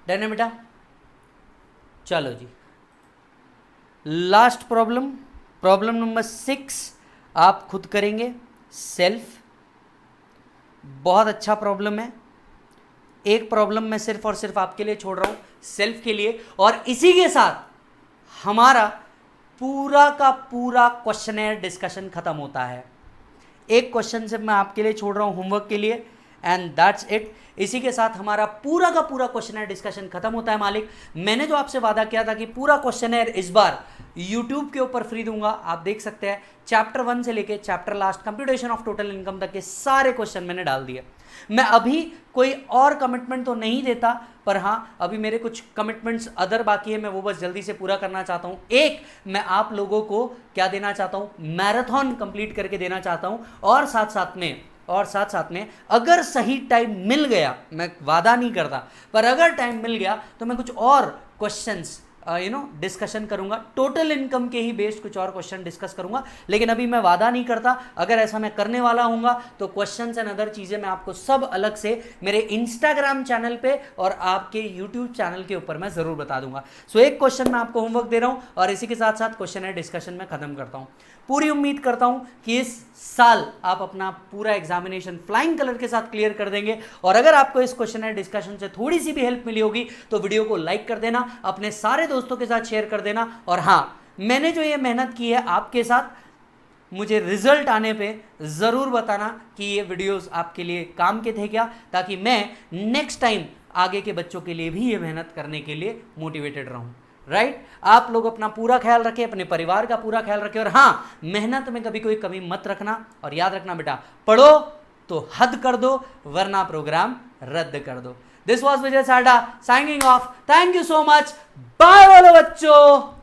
Done है बेटा? चलो जी, लास्ट प्रॉब्लम, प्रॉब्लम नंबर 6 आप खुद करेंगे सेल्फ। बहुत अच्छा प्रॉब्लम है। एक प्रॉब्लम मैं सिर्फ और सिर्फ आपके लिए छोड़ रहा हूं, सेल्फ के लिए, और इसी के साथ हमारा पूरा का पूरा क्वेश्चनर डिस्कशन खत्म होता है। एक क्वेश्चन सिर्फ मैं आपके लिए छोड़ रहा हूं होमवर्क के लिए, एंड दैट्स इट। इसी के साथ हमारा पूरा का पूरा क्वेश्चनर डिस्कशन खत्म होता है। मालिक, मैंने जो आपसे वादा किया था कि पूरा क्वेश्चनर इस बार यूट्यूब के ऊपर फ्री दूंगा। आप देख सकते हैं चैप्टर 1 से लेके chapter last computation of total income तक के सारे क्वेश्चन मैंने डाल दिए। मैं अभी कोई और कमिटमेंट तो नहीं देता, पर हाँ अभी मेरे कुछ कमिटमेंट्स अदर बाकी है, मैं वो बस जल्दी से पूरा करना चाहता हूँ। एक, मैं आप लोगों को क्या देना चाहता हूँ, मैराथन कंप्लीट करके देना चाहता हूँ, और साथ साथ में अगर सही टाइम मिल गया, मैं वादा नहीं करता, पर अगर टाइम मिल गया तो मैं कुछ और क्वेश्चंस डिस्कशन करूंगा। टोटल इनकम के ही बेस्ड कुछ और क्वेश्चन डिस्कस करूंगा, लेकिन अभी मैं वादा नहीं करता। अगर ऐसा मैं करने वाला हूंगा तो क्वेश्चंस एंड अदर चीजें मैं आपको सब अलग से मेरे इंस्टाग्राम चैनल पे और आपके यूट्यूब चैनल के ऊपर मैं जरूर बता दूंगा। सो एक क्वेश्चन मैं आपको होमवर्क दे रहा हूं, और इसी के साथ साथ क्वेश्चन एंड डिस्कशन में खत्म करता हूं। पूरी उम्मीद करता हूं कि इस साल आप अपना पूरा एग्जामिनेशन फ्लाइंग कलर के साथ क्लियर कर देंगे। और अगर आपको इस क्वेश्चन एंड डिस्कशन से थोड़ी सी भी हेल्प मिली होगी तो वीडियो को लाइक कर देना, अपने सारे दोस्तों के साथ शेयर कर देना। और हाँ, मैंने जो ये मेहनत की है आपके साथ, मुझे रिजल्ट आने पे ज़रूर बताना कि ये वीडियोस आपके लिए काम के थे क्या, ताकि मैं नेक्स्ट टाइम आगे के बच्चों के लिए भी ये मेहनत करने के लिए मोटिवेटेड रहूं। राइट? आप लोग अपना पूरा ख्याल रखें, अपने परिवार का पूरा ख्याल रखें, और हाँ, मेहनत में कभी कोई कमी मत रखना। और याद रखना बेटा, पढ़ो तो हद कर दो, वरना प्रोग्राम रद्द कर दो। This was Vijay Sada signing off. Thank you so much. Bye बोलो बच्चों।